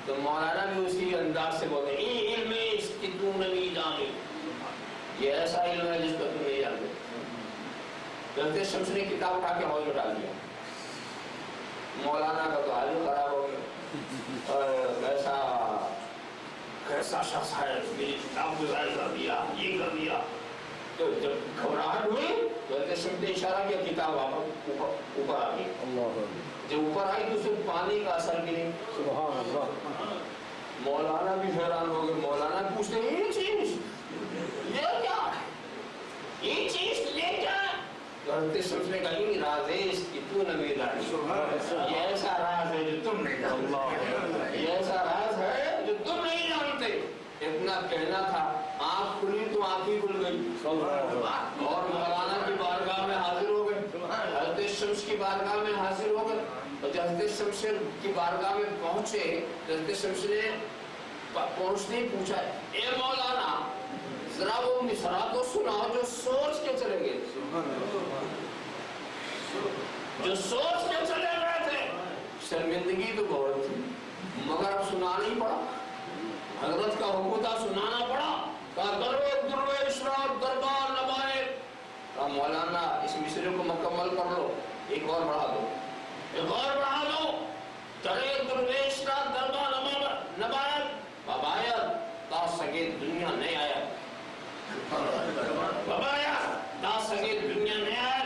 Speaker 1: تو مولانا بھی اسی انداز سے بولتے ہیں علم اس کی تو نہیں جانے, یہ ایسا علم ہے جس کو تم نہیں جانتے. حضرت شمس نے کتاب اٹھا کے ہال میں ڈال دیا. مولانا کا تو حال ہی خراب ہو گیا, کیسا شخص ہے, میری کتاب کو ضائع کر دیا, یہ کر دیا. تو جب گھبراہٹ ہوئی تو حضرت شمس نے اشارہ کیا, کتاب واپس اوپر آ گئی. جب اوپر آئی تو صرف پانی کا اثر بھی نہیں.
Speaker 2: سبحان اللہ.
Speaker 1: مولانا بھی حیران ہو گئے. مولانا پوچھتے ہیں یہ چیز یہ کیا ہے, یہ چیز یہ کیا ہے؟ حضرت شمس نے کہا یہ راز ہے اس کی تو نہیں جانتی, یہ ایسا راز ہے جو تم نہیں جانتے, یہ ایسا راز ہے جو تم نہیں جانتے. اتنا کہنا تھا, آنکھ کھلی تو آنکھ ہی کھل گئی, اور مولانا کی بارگاہ میں حاضر ہو گئے. حضرت شمس کی بارگاہ میں حاضر ہو گئے, اور جب حضرت شمس کی بارگاہ میں پہنچے, حضرت شمس نے پہنچتے ہی پوچھا اے مولانا ذرا وہ مصرع تو سناؤ جو سوچ کے چلے گئے, جو سوچ کے چلے گئے تھے. شرمندگی تو بہت تھی مگر اب سنانا ہی پڑا, حضرت کا حکم تھا سنانا پڑا. کہا درویش را دربار نمائے. کہا مولانا اس مصرع کو مکمل کر لو, ایک اور بڑھا دو, ایک اور بڑھا دو. درے درویش را دربار نمائے ببایت تا سگے دنیا نہیں آیا, ببایت تا سگے دنیا نہیں آیا.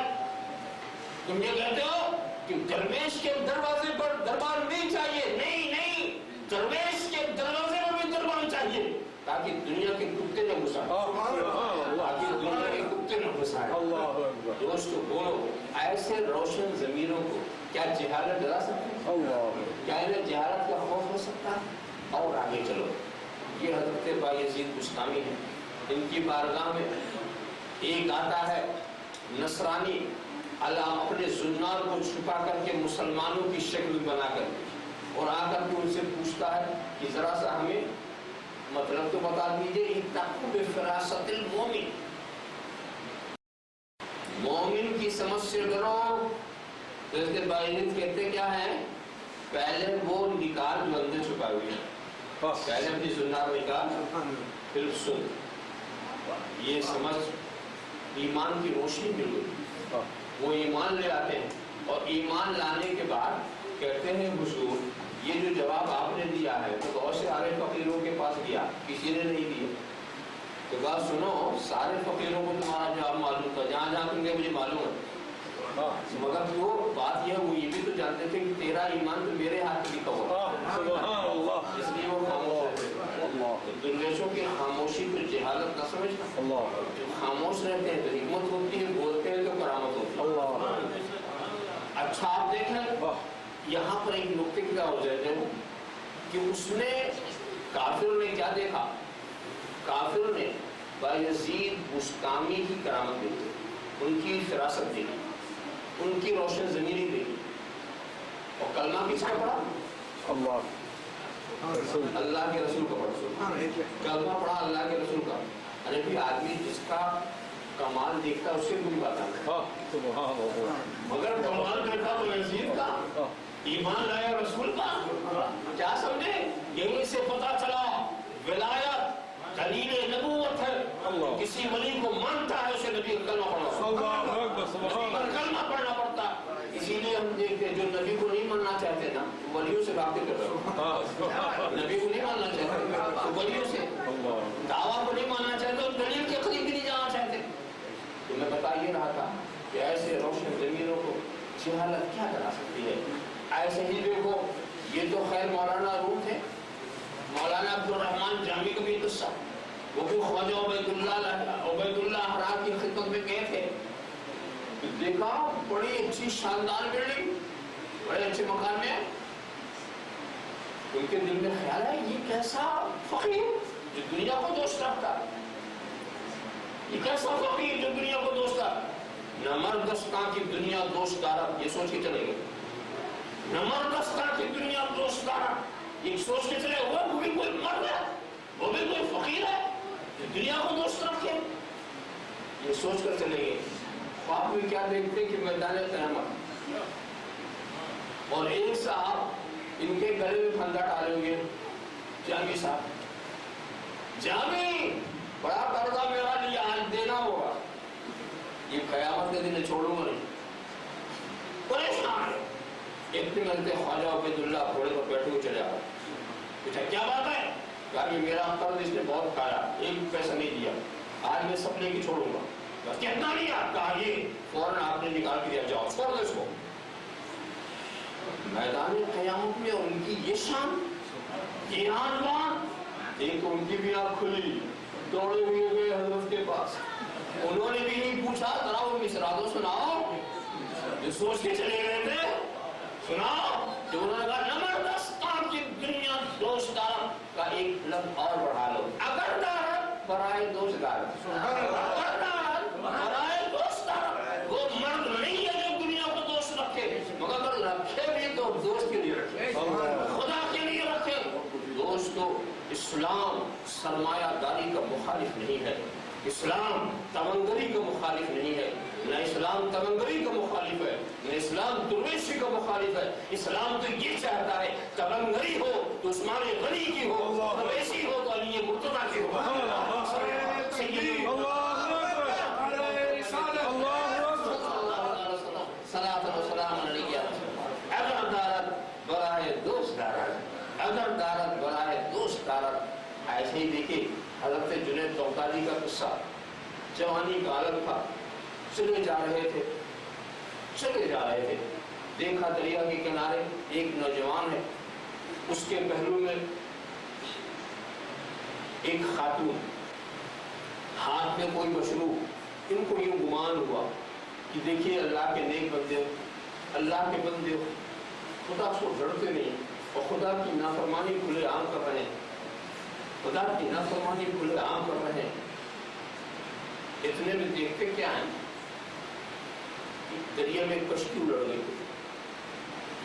Speaker 1: تم یہ کہتے ہو کہ درویش کے دروازے پر دربار نہیں چاہیے, نہیں نہیں, درویش کے دروازے پر بھی دربار چاہیے. تاکہ دنیا کے کتے نہ گھسائیں، تاکہ دنیا کے کتے نہ گھسائیں۔ دوستو بولو، ایسے روشن ضمیروں کو کیا جہالت ڈرا سکتے ہیں؟ کیا انہیں جہالت کا خوف ہو سکتا ہے؟ اور آگے چلو، یہ حضرت بایزید بستامی ہے، ان کی بارگاہ میں ایک آتا ہے نصرانی اپنے زنار کو چھپا کر کے مسلمانوں کی شکل بنا کر، اور آ کر کے ان سے پوچھتا ہے کہ ذرا سا ہمیں مطلب تو بتا دیجئے، اتقوا بفراست المومن، مومن کی سمجھ سے ڈرو۔ تو اس کے باوجود کہتے کیا ہے؟ پہلے وہ نکال جو اندر چھپا ہوئی ہے، پہلے اپنی زنار نکال، پھر سن۔ یہ سمجھ ایمان کی روشنی مل گئی، وہ ایمان لے آتے ہیں، اور ایمان لانے کے بعد کہتے ہیں حضور یہ جو جواب آپ نے دیا ہے تو بہت سے سارے فقیروں کے پاس گیا، کسی نے نہیں دیا۔ تو کہا سنو، سارے فقیروں کو تمہارا جواب معلوم تھا، جہاں جہاں تم گئے مجھے معلوم ہے، مگر وہ بات یہ ہے وہ یہ بھی تو جانتے تھے کہ تیرا ایمان تو میرے ہاتھ لکھا ہوا، اس لیے وہ خاموش رہتے۔ درویشوں کی خاموشی کو جہالت نہ سمجھنا، خاموش رہتے ہیں تو حکمت ہوتی ہے، بولتے ہیں تو کرامت ہوتی ہے۔ اچھا آپ دیکھیں یہاں پر ایک نقطے کی وجہ ہے کہ اس نے کافر نے کیا دیکھا؟ کافر نے بایزید بستامی کی کرامت دیکھی، ان کی فراست دیکھی، ان کی روشن ضمیری دیکھی، اور کلمہ کس کا پڑھا؟ اللہ کے رسول کا پڑھا، کلمہ پڑھا اللہ کے رسول کا۔ ارے بھی آدمی جس کا کمال دیکھتا ہے اس سے کوئی بات نہیں، مگر کمال دیکھا تو یزید کا، ایمان لایا رسول کا، کیا سمجھے؟ یہیں سے پتا چلا ولایت دلیل نبوت ہے، کسی ولی کو مانتا ہے اسے نبی کا کلمہ پڑھنا پڑتا۔ اسی لیے ہم دیکھتے ہیں جو نبی کو نہیں ماننا چاہتے نا ولیوں سے باتیں کر رہے، نبی کو نہیں ماننا چاہتے ولیوں سے، دعویٰ کو نہیں ماننا چاہتے اور دلیل کے قریب بھی نہیں جانا چاہتے۔ تو میں بتا یہ رہا تھا کہ ایسے روشن ضمیروں کو جہالت کیا کرا سکتی ہے؟ ایسے ہی دیکھو، یہ تو خیر مولانا روم تھے، مولانا عبدالرحمن جامی کا بھی قصہ، وہ بھی خواجہ عبید اللہ حرار کی خدمت میں گئے تھے، دیکھا بڑی اچھی شاندار بلڈنگ، بڑے اچھے مکان میں، ان کے دل میں خیال ہے یہ کیسا فقیر جو دنیا کو دوست رکھتا، یہ کیسا فقیر جو دنیا کو دوست رکھتا، نہ مردستان کی دنیا دوست دارت، یہ سوچ کے چلے گئے، نہ مردستان کی دنیا دوست دارت، یہ سوچ کے چلے وہ بھی کوئی مرد ہے، وہ بھی کوئی فقیر ہے جو دنیا کو دوست رکھے، یہ سوچ کر چلے گئے۔ خواب میں کیا دیکھتے کہ میدان قیامت، اور ایک صاحب ان کے گلے میں پھندا ڈالے ہوئے، جامی صاحب، جامی بڑا قرضہ میرا لیا آج دینا ہوگا، یہ قیامت کے دن چھوڑوں گا نہیں، پریشان ہے۔ ایک دن ملتے خواجہ عبید اللہ گھوڑے پر بیٹھے ہوئے چلے آئے، پوچھا کیا بات ہے؟ کہا کہ میرا قرض اس نے بہت کھایا، ایک پیسہ نہیں دیا، آج میں سپنے کی چھوڑوں گا۔ کتنا نہیں آپ کہا؟ یہ فوراً آپ نے نکال کے دیا، جاؤ چھوڑ دو اس کو۔ میدان قیامت میں ان کی یہ شان، یہ آنوان، ایک ان کی بھی آنکھ کھلی، دوڑے ہوئے گئے حضرت کے پاس، انہوں نے بھی نہیں پوچھا ذرا وہ مصرع تو سناؤ جو سوچ کے چلے گئے تھے، سناؤ جو انہوں نے کہا نمردستان کی دنیا دوست دارت کا ایک لفظ اور بڑھا لو، اگر دارت برائے دوست دارت، اگر دارت برائے دوست دارت، وہ مرد نہیں ہے جو دنیا کو دوست رکھے، مگر رکھے بھی تو دوست کے لیے رکھے، خدا کے لیے رکھے۔ دوستو اسلام سرمایہ داری کا مخالف نہیں ہے، اسلام تمنگری کا مخالف نہیں ہے، نہ اسلام تمنگری کا مخالف ہے، نہ اسلام درویشی کا مخالف ہے۔ اسلام تو یہ چاہتا ہے تمنگری ہو تو عثمان غنی کی ہو، درویشی ہو تو علی مرتضیٰ کی ہو۔ اگر دارت برائے دوست دارت، اگر دارت برائے دوست دارت۔ ایسے ہی دیکھیے حضرت جنید بغدادی کا قصہ، جوانی کا عالم تھا، چلے جا رہے تھے، دیکھا دریا کے کنارے ایک نوجوان ہے، اس کے پہلو میں ایک خاتون، ہاتھ میں کوئی مشروب، ان کو یہ گمان ہوا کہ دیکھیے اللہ کے نیک بندے ہو، اللہ کے بندے ہو، خدا کو ڈرتے نہیں اور خدا کی نافرمانی کھلے عام کر رہے ہیں، خدا کی نافرمانی کھلے عام کر رہے ہیں۔ اتنے میں دیکھتے کیا ہیں، دریا میں کشتی اڑ گئی،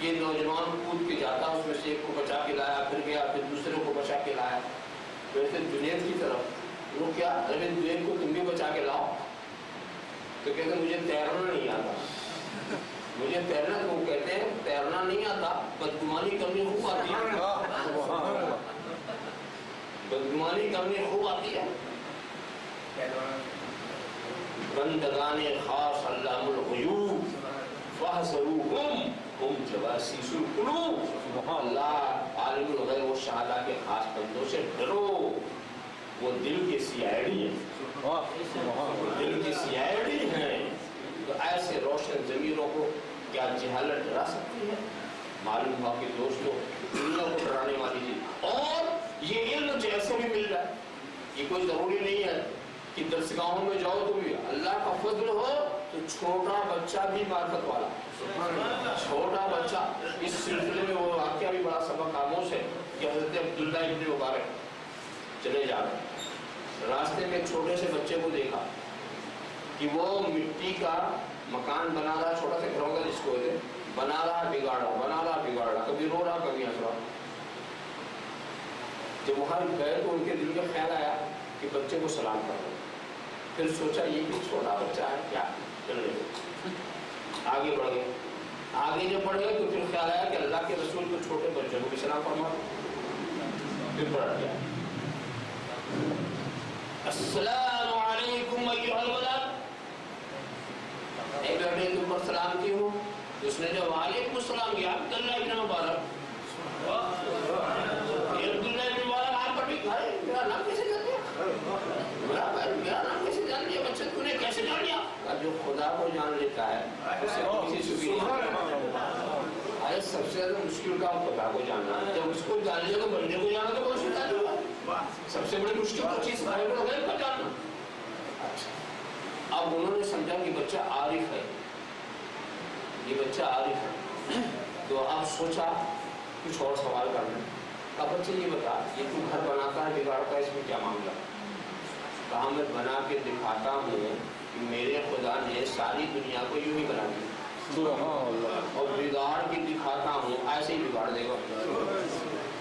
Speaker 1: یہ نوجوان کود کے جاتا، اس میں سے ایک کو بچا کے لایا، پھر گیا، پھر دوسرے کو بچا کے لایا، ویسے جنید کی طرف وہ کیا، ارے جنید کو تم بھی بچا کے لاؤ، تو کہتے مجھے تیرنا نہیں آتا، مجھے تیرنا، تو وہ کہتے ہیں تیرنا نہیں آتا، بدگمانی کرنی خوب آتی ہے، بدگمانی کرنی خوب آتی ہے۔ بندگان خاص علام الغیوب فاحذروہم ہم جواسیس القلوب، اللہ عالم الغیب و شہادہ کے خاص بندوں سے ڈرو، وہ دل کے سی آئی ڈی ہیں، دل کی سی آئی ڈی ہیں۔ تو ایسے روشن ضمیروں کو کیا جہالت ڈرا سکتی ہے؟ معلوم ہوا کہ دوستوں دنیا کو ڈرانے والی چیز، اور یہ علم جیسے بھی مل رہا ہے، یہ کوئی ضروری نہیں ہے کہ درسگاہوں میں جاؤ تو بھی اللہ کا فضل ہو تو چھوٹا بچہ بھی معرفت والا، چھوٹا بچہ۔ اس سلسلے میں وہ واقعہ بھی بڑا سبق آموز ہے کہ حضرت عبداللہ ابن مبارک چلے جا رہے، راستے میں چھوٹے سے بچے کو دیکھا کہ وہ مٹی کا مکان بنا رہا، چھوٹا سا گھروں کا جس کو بنا رہا بگاڑ رہا، بنا رہا بگاڑ رہا، کبھی رو رہا کبھی ہنس رہا۔ جب وہاں گئے تو ان کے دل میں خیال آیا کہ بچے کو سلام کر دو، پھر سوچا یہ بھی چھوٹا بچہ ہے کیا، چلے آگے بڑھ گئے، آگے جب بڑھ گئے تو پھر خیال آیا کہ اللہ کے رسول کو چھوٹے بچوں کو بھی سلام فرما، پھر پڑھ گیا السلام علیکم ایھا الولد، اے بیٹے تم پر سلام کی ہوں، اس نے جو وعلیکم السلام کیا، عبداللہ ابن مبارک، یہ عبداللہ ابن مبارک آپ پر بھی کھائے، میرا نام کیسے جان لیا، میرا نام کیسے جان لیا، بچہ تو نے کیسے جان لیا؟ جو خدا کو جان لیتا ہے اسے کسی سے بھی نہیں، آج سب سے زیادہ مشکل کام خدا کو جاننا ہے، جب اس کو جان لیا تو بندے کو جانا تو کوئی مشکل نہیں، سب سے بڑی مشکل چیز غیب الغیب کا جاننا۔ اب انہوں نے سمجھا کہ بچہ عارف ہے، یہ بچہ عارف ہے، تو اب سوچا کچھ اور سوال کرنا، اب بچے یہ بتا یہ تو گھر بناتا ہے بگاڑتا ہے، اس میں کیا معاملہ؟ کہا میں بنا کے دکھاتا ہوں کہ میرے خدا نے ساری دنیا کو یوں ہی بنا دیا، اور بگاڑ کے دکھاتا ہوں ایسے ہی بگاڑ دے گا،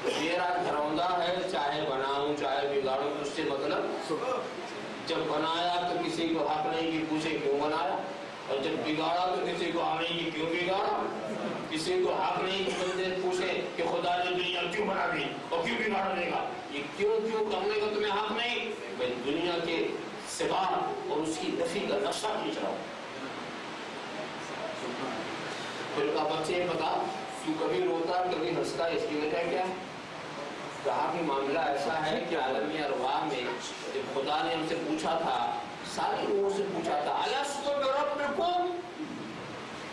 Speaker 1: میرا گھروندا ہے، چاہے بناؤں چاہے بگاڑوں، اس سے مطلب جب بنایا تو کسی کو حق نہیں کہ پوچھے کیوں بنایا، اور جب بگاڑا تو کسی کو حق نہیں کہ کیوں بگاڑا، کسی کو حق نہیں کہ بندے پوچھے کہ خدا نے دنیا کیوں بنا دی اور کیوں بگاڑ دے گا، یہ کیوں کرنے کا تمہیں حق نہیں، میں دنیا کے سوا اور اس کی نفی کا نقشہ کھینچ رہا ہوں۔ پھر کہا بچے بتا تو کبھی روتا کبھی ہنستا، اس کی وجہ کیا ہے؟ کہا کہ معاملہ ایسا ہے کہ عالمی ارواح میں جب خدا نے ہم سے پوچھا تھا، سارے لوگوں سے پوچھا تھا الست بربکم،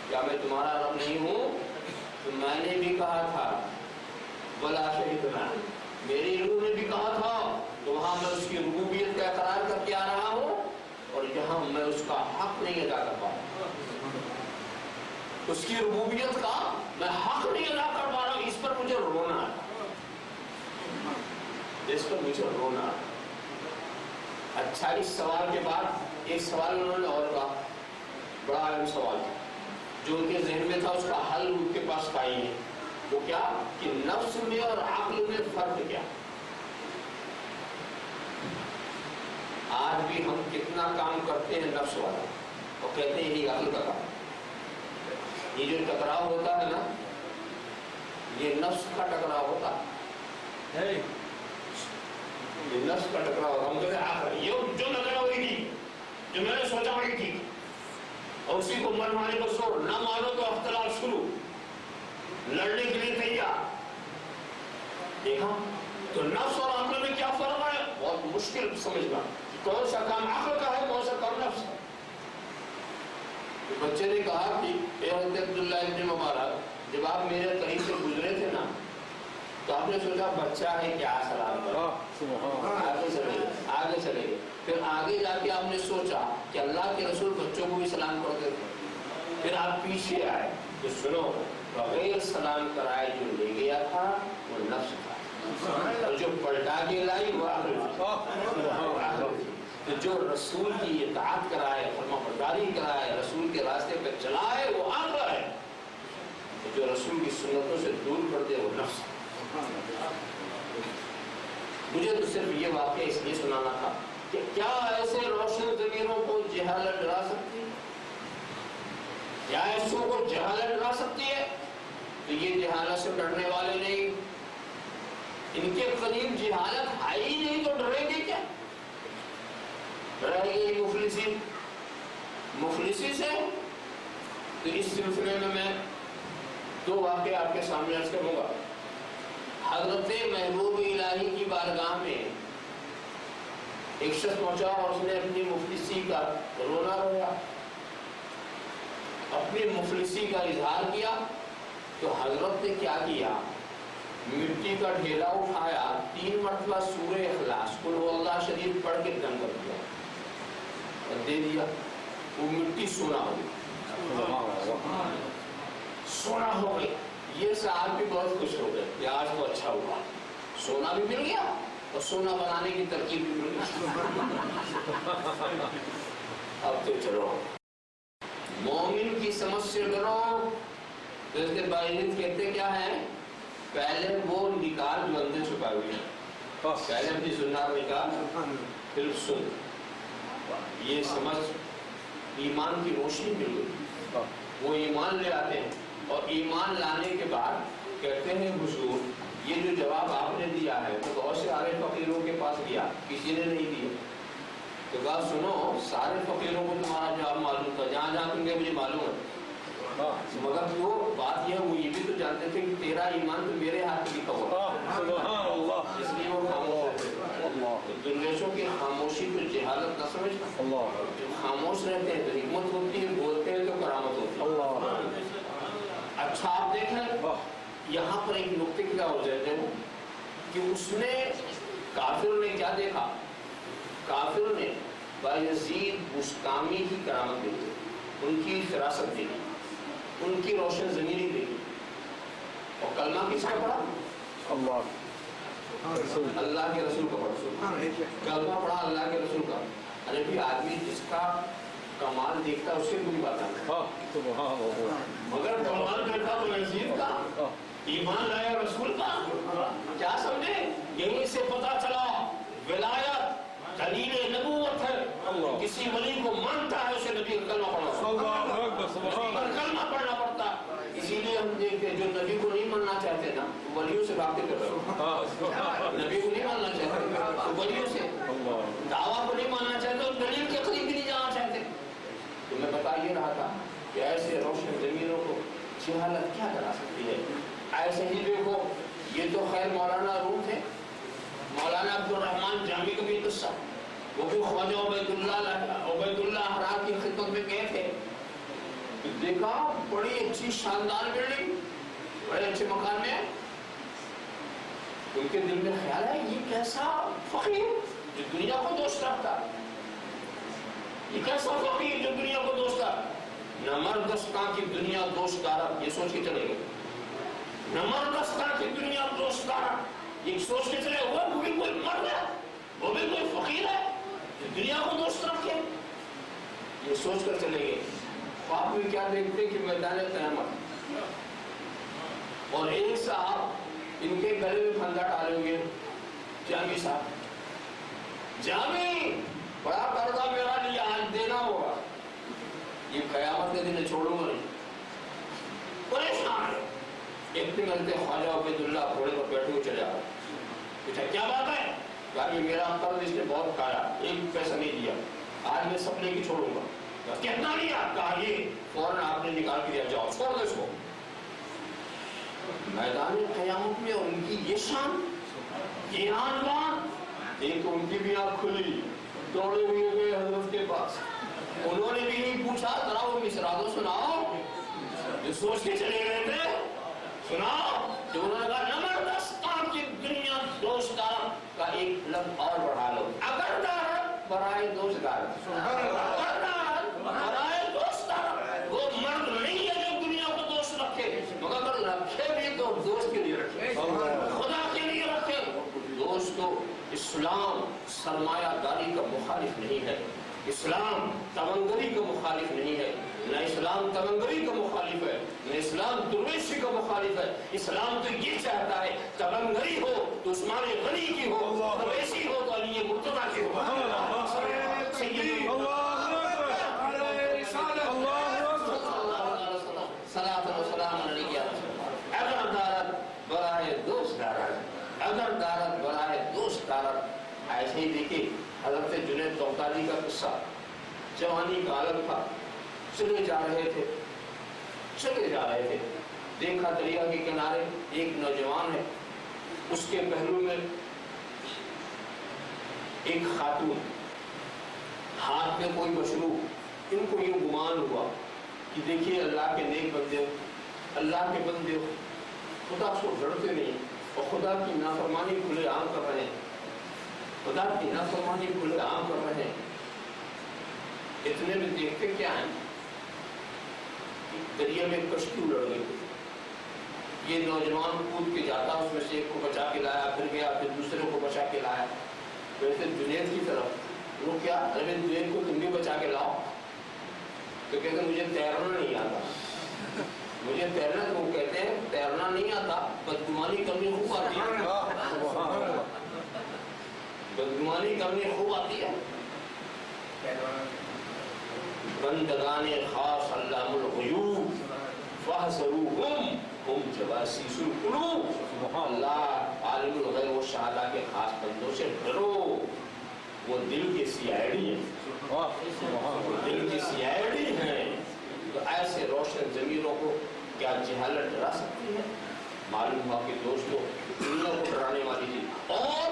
Speaker 1: کیا میں تمہارا رب نہیں ہوں؟ تو میں نے بھی کہا تھا بلا شہدنا، میری روح نے بھی کہا تھا، تو وہاں میں اس کی ربوبیت کا اقرار کر کے آ رہا ہوں، اور یہاں میں اس کا حق نہیں ادا کر پا رہا، اس کی ربوبیت کا میں حق نہیں ادا کر پا رہا ہوں، اس پر مجھے رونا ہے، اس پر مجھے رونا ہے۔ اچھا اس سوال کے بعد ایک سوال انہوں نے اور کہا، بڑا اہم سوال جو ان کے ذہن میں تھا، اس کا حل ان کے پاس پائی ہے، وہ کیا کہ نفس میں اور عقل میں فرق کیا؟ آج بھی ہم کتنا کام کرتے ہیں نفس والا، اور کہتے ہیں یہ عقل کا کام، یہ جو ٹکراؤ ہوتا ہے نا، یہ نفس کا ٹکراؤ ہوتا ہے، یہ نفس کا ٹکراؤ ہوتا ہے، ہم کہتے ہیں یہ جو نظر ہوئی تھی، جو میں نے سوچا وہی تھی، اور اسی کو من مانے پر زور، نہ مانو تو اختلاف شروع، لڑنے کے لیے تیار۔ دیکھا تو نفس اور عقل میں کیا فرق ہے؟ بہت مشکل سمجھنا، کون سا کام عقل کا ہے کون سا کام نفس کا۔ بچے نے کہا کہ اے حضرت عبداللہ ابن مبارک، جب آپ میرے قریب سے گزرے تھے نا، تو آپ نے سوچا بچہ ہے کیا سلام کرو، آپ نے چلے گئے. پھر آگے جا کے آپ نے سوچا کہ اللہ کے رسول بچوں کو بھی سلام کرتے تھے. پھر آپ پیچھے آئے تو سنو بغیر سلام کرائے جو لے گیا تھا وہ نفس تھا اور جو پلٹا کے لائی وہ آخر. تو جو رسول کی اطاعت کرائے فرما برداری کرائے رسول کے راستے پہ چلائے وہ آخر ہے. جو رسول کی سنتوں سے دور کر دے وہ نفس ہے. مجھے تو صرف یہ واقعہ اس لیے سنانا تھا کہ کیا ایسے روشن ضمیروں کو جہالت ڈرا سکتی ہے؟ کیا ایسوں کو جہالت ڈرا سکتی ہے؟ تو یہ جہالت سے ڈرنے والے نہیں. ان کے قریب جہالت ہے ہی نہیں تو ڈریں گے کیا؟ رہ گئی مفلسی سے. تو اس سلسلے میں دو واقعے آپ کے سامنے عرض کروں گا. حضرت محبوب الہی کی بارگاہ میں ایک شخص پہنچا اور اس نے اپنی مفلسی کا رونا رویا, اپنی مفلسی کا اظہار کیا. تو حضرت نے کیا کیا, مٹی کا ڈھیلا اٹھایا, 3 مرتبہ سورہ اخلاص قل هو اللہ شریف پڑھ کے دم کر دیا اور دے دیا. وہ مٹی سونا ہو گئی, سونا ہو گئی. یہ صاحب بھی بہت خوش ہو گئے کہ آج تو اچھا ہوا, سونا بھی مل گیا اور سونا بنانے کی ترکیب بھی مل گئی. اب تو چلو مومن کی سمجھ سے ڈرو. جیسے باعزت کہتے کیا ہے, پہلے وہ نکال جو اندر چھپا ہوئی ہے, پہلے اپنی زنار نکال پھر سن. یہ سمجھ ایمان کی روشنی مل گئی. وہ ایمان لے آتے ہیں اور ایمان لانے کے بعد کہتے ہیں حضور یہ جو جواب آپ نے دیا ہے تو بہت سے سارے فقیروں کے پاس گیا, کسی نے نہیں دیا. تو کہا سنو سارے فقیروں کو تمہارا جواب معلوم تھا, جہاں جہاں تم گئے مجھے معلوم ہے, مگر وہ بات یہ وہ یہ بھی تو جانتے تھے کہ تیرا ایمان تو میرے ہاتھ میں لکھا ہوا, اس لیے وہ خاموش رہتے. درویشوں کی خاموشی کو جہالت نہ سمجھنا. خاموش رہتے ہیں تو حکمت ہوتی ہے, بولتے ہیں تو کرامت ہوتی ہے. اچھا آپ دیکھیں یہاں پر ایک نقطے کی وجہ ہے کہ اس نے کافر نے کیا دیکھا, کافر نے بایزید بستامی کی کرامت دیکھی, ان کی فراست دیکھی, ان کی روشن ضمیری دیکھی. اور کلمہ کس کا پڑھا؟ اللہ کے رسول کا پڑھا. کلمہ پڑھا اللہ کے رسول کا. ارے بھی آدمی جس کا کمال دیکھتا ہے اس سے کوئی بات نہیں, مگر کمال دیکھتا تو یزید کا, ایمان لایا رسول کا. کیا سمجھے, یہیں سے پتا چلا ولایت دلیل نبوت ہے. کسی ولی کو مانتا ہے اسے نبی کا کلمہ کلمہ پڑھنا پڑتا. اسی لیے ہم دیکھتے جو نبی کو نہیں ماننا چاہتے نا ولیوں سے باتیں کر رہے. نبی کو نہیں ماننا چاہتے ولیوں سے, دعویٰ کو نہیں ماننا چاہتے اور دلیل کے قریب بھی نہیں جانا چاہتے. تو میں بتا یہ رہا تھا کہ ایسے روشن ضمیروں کو جہالت کیا کرا سکتی ہے. ایسے ہی دیکھو یہ تو خیر مولانا روم تھے, مولانا عبد الرحمن جامی کا بھی قصہ, وہ بھی خواجہ عبید اللہ احرار کی خدمت میں گئے تھے. دیکھا بڑی اچھی شاندار بلڈنگ, بڑے اچھے مکان میں. ان کے دل میں خیال ہے یہ کیسا فقیر جو دنیا کو دوست رکھتا, یہ کیسا فقیر جو دنیا کو دوست رکھتا. نمردستان کی دنیا دوست دارا, یہ سوچ کے چلے گئے. نمردستان کی دنیا دوست دارا, یہ سوچ کے چلے وہ بھی کوئی مرد ہے, وہ بھی کوئی فقیر ہے جو دنیا کو دوست رکھے, یہ سوچ کر چلے گئے. آپ بھی کیا دیکھتے کہ میدان قیامت اور ایک صاحب ان کے گلے میں پھندا ڈالے ہوئے, جامی صاحب, جامی بڑا قرضہ میرا لیا آج دینا ہوگا, یہ قیامت کے دن چھوڑوں گا نہیں. پریشان ہے. ایک دن ملتے خواجہ عبید اللہ گھوڑے پر بیٹھے ہوئے چلے آ رہے. پوچھا کیا بات ہے؟ کہا کہ میرا قرض اس نے بہت کھایا, 1 پیسہ نہیں دیا, آج میں سپنے کی چھوڑوں گا. کتنا لیا؟ کہا یہ فوراً آپ نے نکال کے دیا, جاؤ چھوڑ دو اس کو. میدان قیامت میں ان کی یہ شان, یہ عنوان, ایک ان کی بھی آنکھ کھلی, دوڑے ہوئے گئے حضرت کے پاس. انہوں نے بھی نہیں پوچھا ذرا وہ مصرع تو سناؤ جو سوچ کے چلے گئے تھے, سناؤ. جو انہوں نے کہا نمردستان کی دنیا دوست دار کا ایک لفظ اور بڑھا لو, اگر دار برائے دوست دارت، برائے دوست دارت۔ وہ مرد نہیں ہے جو دنیا کو دوست رکھے، مگر رکھے بھی تو دوست کے لیے رکھے، خدا کے لیے رکھے۔ دوستو، اسلام سرمایہ داری کا مخالف نہیں ہے، اسلام تمنگری کا مخالف نہیں ہے، نہ اسلام تمنگری کا مخالف ہے، نہ اسلام درویشی کا مخالف ہے۔ اسلام تو یہ چاہتا ہے تمنگری ہو تو عثمان غنی کی ہو، درویشی ہو تو علی مرتضیٰ کی ہو۔ اگر دارت برائے دوست دارت، اگر دارت برائے دوست دارت۔ ایسے ہی دیکھیے حضرت جنید بغدادی کا قصہ، جوانی کا عالم تھا، چلے جا رہے تھے، دیکھا دریا کے کنارے ایک نوجوان ہے، اس کے پہلو میں ایک خاتون، ہاتھ میں کوئی مشروب۔ ان کو یہ گمان ہوا کہ دیکھیے اللہ کے نیک بندے ہو، اللہ کے بندے ہو، خدا کو ڈرتے نہیں اور خدا کی نافرمانی کھلے عام کر رہے ہیں، خدا کی نافرمانی کھلے عام کر رہے ہیں۔ اتنے میں دیکھتے کیا ہیں، دریا میں کشتی اڑ گئی، یہ نوجوان کود کے جاتا، اس میں سے ایک کو بچا کے لایا، پھر گیا، پھر دوسرے کو بچا کے لایا، ویسے جنید کی طرف وہ کیا، ارے جنید کو تم بھی بچا کے لاؤ، تو کہتے مجھے تیرنا نہیں آتا، مجھے تیرنا، تو وہ کہتے ہیں تیرنا نہیں آتا، بدگمانی کرنی خوب آتی ہے، بدگمانی کرنی خوب آتی ہے۔ بندگان خاص علام الغیوب فاحذروہم ہم جواسیس القلوب، اللہ عالم الغیب و شہادہ کے خاص بندوں سے ڈرو، وہ دل کے سی آئی ڈی ہیں، دل کی سی آئی ڈی ہیں۔ تو ایسے روشن ضمیروں کو کیا جہالت ڈرا سکتی ہے؟ معلوم ہوا کہ دوستو دنیا کو ڈرانے والی چیز، اور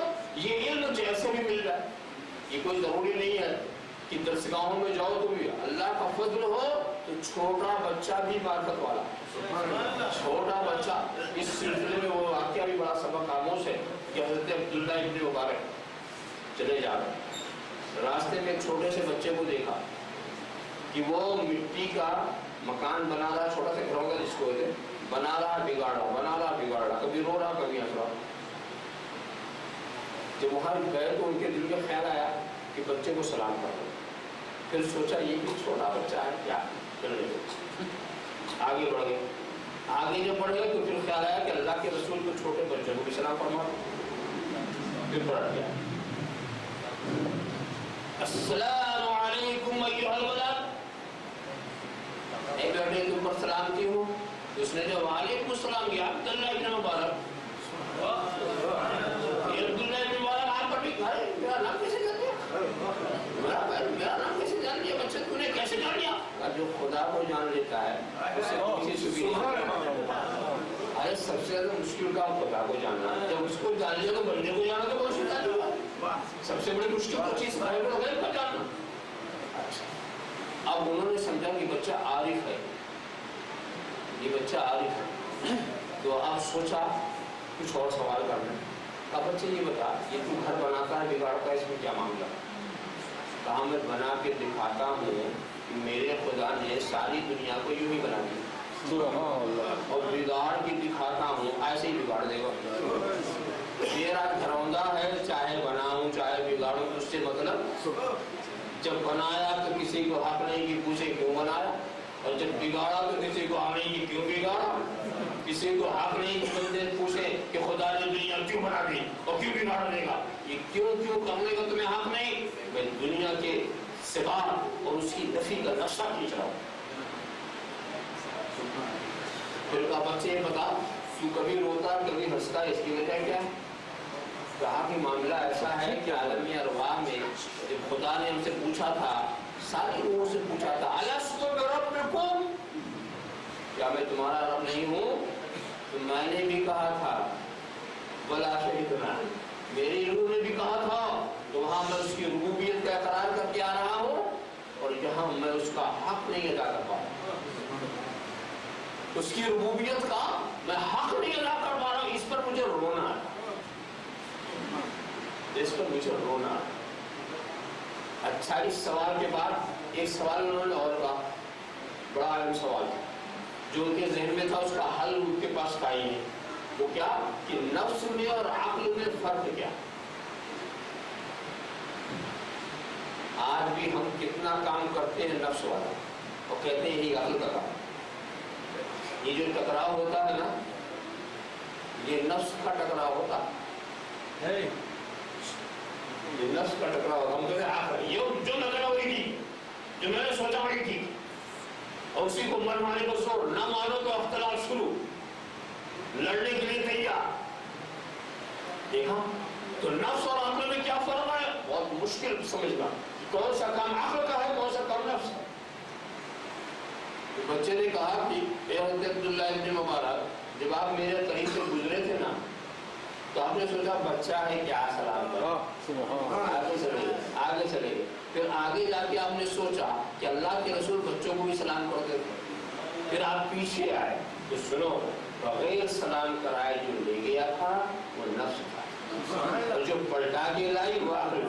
Speaker 1: یہ علم جیسے بھی مل جائے، یہ کوئی ضروری نہیں ہے کہ درسگاہوں میں جاؤ تو بھی اللہ کا فضل ہو تو چھوٹا بچہ بھی معرفت والا، چھوٹا بچہ۔ اس سلسلے میں وہ واقعہ بھی بڑا سبق آموز ہے کہ حضرت عبداللہ ابن مبارک چلے جا رہے، راستے میں ایک چھوٹے سے بچے کو دیکھا کہ وہ مٹی کا مکان بنا رہا، چھوٹا سا گھر ہوگا جس کو بنا رہا بگاڑ رہا، کبھی رو رہا کبھی ہنس رہا۔ جب وہاں گئے تو ان کے دل میں خیال آیا کہ بچے کو سلام کر دو، پھر سوچا یہ بھی چھوٹا بچہ ہے کیا کرنے دو، آگے بڑھ گئے، آگے جب بڑھ گئے تو پھر خیال آیا کہ اللہ کے رسول کو چھوٹے بچوں کو بھی سلام فرما، پھر پڑھ گیا السلام علیکم ایھا الولد، اے بیٹے تم پر سلام کی ہوں، تو اس نے جو وعلیکم السلام کیا، عبداللہ ابن مبارک، یہ عبداللہ ابن مبارک آپ پر بھی کھائے، میرا نام کیسے جان لیا، میرا نام کیسے جان لیا بچہ، تو نے کیسے جان لیا؟ جو خدا کو جان لیتا ہے اسے کسی سے بھی نہیں، ارے سب سے زیادہ مشکل کام خدا کو جاننا ہے، جب اس کو جان لیا تو بندے کو جانا تو بہت مشکل ہے، سب سے بڑی مشکل وہ چیز غیب الغیب کا جاننا۔ اب انہوں نے سمجھا کہ بچہ عارف ہے، یہ بچہ عارف ہے، تو اب سوچا کچھ اور سوال کرنا، اب بچے یہ بتا یہ تو گھر بناتا ہے بگاڑتا ہے، اس میں کیا معاملہ؟ کہا میں بنا کے دکھاتا ہوں کہ میرے خدا نے ساری دنیا کو یوں ہی بنا دی، اور بگاڑ کے دکھاتا ہوں ایسے ہی بگاڑ دے گا، میرا گھروندا ہے، چاہے بناؤں چاہے بگاڑوں، اس سے مطلب جب بنایا تو کسی کو حق نہیں کہ پوچھے کیوں بنایا، اور جب بگاڑا تو کسی کو حق نہیں کہ کیوں بگاڑا، کسی کو حق نہیں کہ بندے پوچھے کہ خدا نے دنیا کیوں بنا دی اور کیوں بگاڑ دے گا، یہ کیوں کرنے کا تمہیں حق نہیں، میں دنیا کے صفات اور اس کی نفی کا نقشہ کھینچ رہا ہوں۔ پھر کہا بچے یہ بتا تو کبھی روتا کبھی ہنستا، اس کی وجہ کیا ہے؟ کہا کہ معاملہ ایسا ہے کہ عالمی ارواح میں جب خدا نے ہم سے پوچھا تھا، سارے لوگوں سے پوچھا تھا الست بربکم، کیا میں تمہارا رب نہیں ہوں؟ تو میں نے بھی کہا تھا بلا شہدنا، میری روح نے بھی کہا تھا، تو وہاں میں اس کی ربوبیت کا اقرار کر کے آ رہا ہوں، اور یہاں میں اس کا حق نہیں ادا کر پا رہا، اس کی ربوبیت کا میں حق نہیں ادا کر پا رہا ہوں، اس پر مجھے رونا ہے، اس پر مجھے رونا ہے۔ اچھا اس سوال کے بعد ایک سوال انہوں نے اور کہا، بڑا اہم سوال تھا جو ان کے ذہن میں تھا، اس کا حل ان کے پاس پائی ہے. وہ کیا کہ نفس میں اور عقل میں فرق کیا. آج بھی ہم کتنا کام کرتے ہیں نفس والا اور کہتے ہیں یہ عقل کا کام. یہ جو ٹکراؤ ہوتا ہے نا، یہ نفس کا ٹکراؤ ہوتا ہے. یہ نفس کا ٹکراؤ ہوتا. ہم کہتے ہیں یہ جو نظر ہوئی تھی، جو میں نے سوچا وہی تھی، اور اسی کو من مانے کو زور نہ مانو تو اختلاف شروع، لڑنے کے لیے تیار. دیکھا تو نفس اور عقل میں کیا فرق ہے؟ بہت مشکل سمجھنا کون سا کام عقل کا ہے، کون سا کام نفس کا. بچے نے کہا کہ اے حضرت عبداللہ ابن مبارک، جب آپ میرے قریب سے گزرے تھے نا تو آپ نے سوچا بچہ ہے کیا سلام کرو، آگے چلے گئے. پھر آگے جا کے آپ نے سوچا کہ اللہ کے رسول بچوں کو بھی سلام کرتے تھے. پھر آپ پیچھے آئے تو سنو، بغیر سلام کرائے جو لے گیا تھا وہ نفس تھا، اور جو پلٹا کے لائی وہ عقل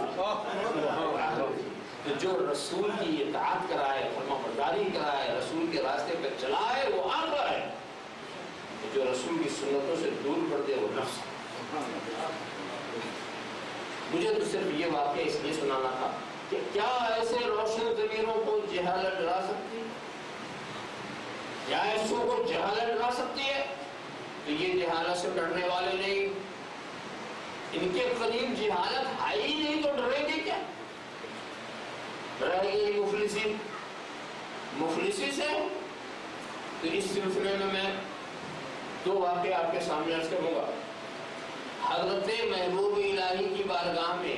Speaker 1: تھی. تو جو رسول کی اطاعت کرائے، فرما برداری کرائے، رسول کے راستے پہ چلائے وہ عقل ہے. جو رسول کی سنتوں سے دور کر دے وہ نفس ہے. مجھے تو صرف یہ واقعہ اس لیے سنانا تھا کہ کیا ایسے روشن ضمیروں کو جہالت ڈرا سکتی ہے؟ کیا ایسوں کو جہالت ڈرا سکتی ہے؟ تو یہ جہالت سے ڈرنے والے نہیں، ان کے قریب جہالت ہے ہی نہیں تو ڈریں گے کیا؟ رہ گئی مفلسی. مفلسی سے تو اس سلسلے میں دو واقعے آپ کے سامنے عرض کروں گا. حضرت محبوب الہی کی بارگاہ میں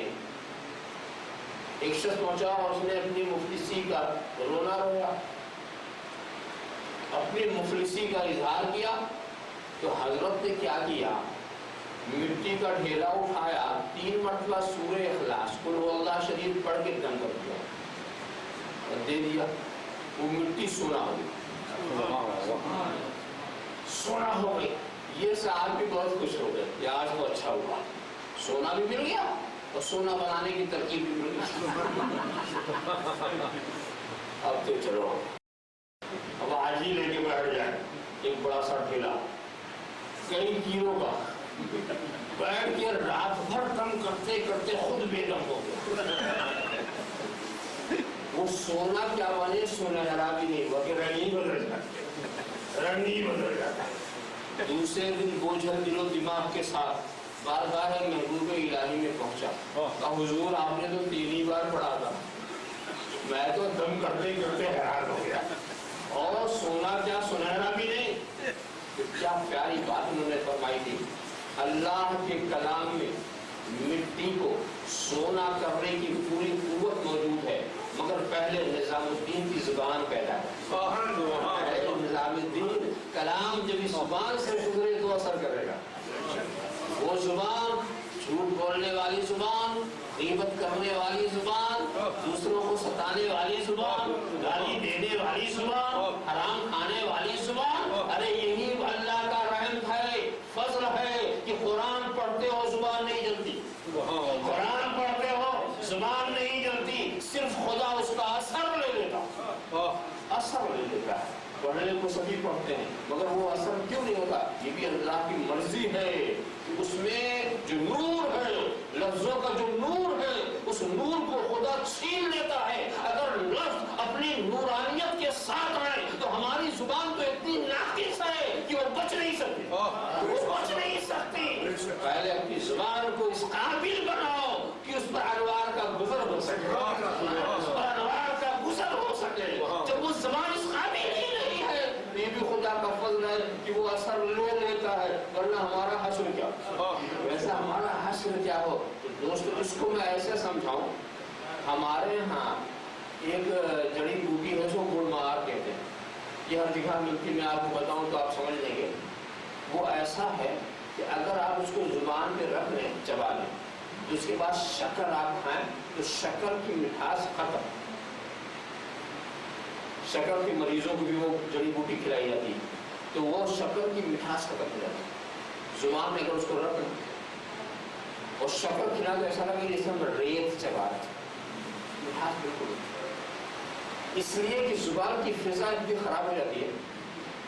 Speaker 1: ایک شخص پہنچا اور اس نے اپنی مفلسی کا رونا رویا، اپنی مفلسی کا اظہار کیا. تو حضرت نے کیا کیا، مٹی کا ڈھیلا اٹھایا، 3 مرتبہ سورہ اخلاص قل هو اللہ شریف پڑھ کے دم کر دیا اور دے دیا. وہ مٹی سونا ہو گئی، سونا ہو گئی. یہ صاحب بھی بہت خوش ہو گئے کہ آج تو اچھا ہوا، سونا بھی مل گیا اور سونا بنانے کی ترکیب بھی مل گئی. اب تو چلو اب آج ہی لے کے بیٹھ جائے ایک بڑا سا ٹھیلا کئی کلو کا، بیٹھ کے رات بھر دم کرتے کرتے خود بے دم ہو گیا. وہ سونا کیا بنے، سنہرا بھی نہیں ہوا کہ رنگ ہی بدل جاتے، رنگ ہی بدل جاتا. دوسرے دن بوجھل دل و دماغ کے ساتھ بارگاہ محبوب الہی میں پہنچا. کہا حضور آپ نے تو 3 ہی بار پڑھا تھا، میں تو دم کرتے کرتے حیران ہو گیا، اور سونا کیا سنہرا بھی نہیں. کیا پیاری بات انہوں نے فرمائی تھی. اللہ کے کلام میں مٹی کو سونا کرنے کی پوری قوت موجود ہے، مگر پہلے نظام الدین کی زبان پیدا ہے. نظام الدین کلام جب اس زبان سے گزرے تو اثر کرے گا. وہ زبان جھوٹ بولنے والی زبان، غیبت کرنے والی زبان، دوسروں کو ستانے والی زبان، گالی دینے والی زبان، حرام کھانے والی زبان. ارے یہی اللہ کا رحم ہے، فضل ہے کہ قرآن پڑھتے ہو زبان نہیں جلتی، قرآن پڑھتے ہو زبان نہیں جلتی. صرف خدا اس کا اثر لے لیتا، اثر لے لیتا ہے. پڑھنے کو سبھی پڑھتے ہیں مگر وہ اثر کیوں نہیں ہوتا؟ یہ بھی اللہ کی مرضی ہے. اس میں جو نور ہے، لفظوں کا جو نور ہے، اس نور کو خدا چھین لیتا ہے. اگر لفظ اپنی نورانیت کے ساتھ آئے تو ہماری زبان تو اتنی ناقص ہے کہ وہ بچ نہیں سکتی، وہ بچ نہیں سکتی. پہلے اپنی زبان کو اس قابل بناؤ کہ اس پر انوار کا گزر ہو سکے، اس پر انوار کا گزر ہو سکے. جب وہ زبان اس قابل ہی نہیں ہے، یہ بھی خدا کا فضل ہے کہ وہ اثر لے لیتا ہے. ورنہ ہمارا حشر کیا، ویسا ہمارا حشر کیا ہو. دوستو اس کو میں ایسے سمجھاؤں، ہمارے ہاں ایک جڑی بوٹی ہے جو گڑ مار کہتے ہیں. یہ ہر جگہ ملتی، میں آپ کو بتاؤں تو آپ سمجھ لیں گے. وہ ایسا ہے کہ اگر آپ اس کو زبان پہ رکھ لیں، چبا لیں، تو اس کے بعد شکر آپ کھائیں تو شکر کی مٹھاس ختم. شکر کے مریضوں کو بھی وہ جڑی بوٹی کھلائی جاتی ہے تو وہ شکر کی مٹھاس ختم ہو جاتی ہے. زبان میں اگر اس کو رکھ لیں اور شکر کھلا تو ایسا لگے جیسے ہم ریت چبا رہے ہیں، مٹھاس اس لیے کہ زبان کی فضا اتنی خراب ہو جاتی ہے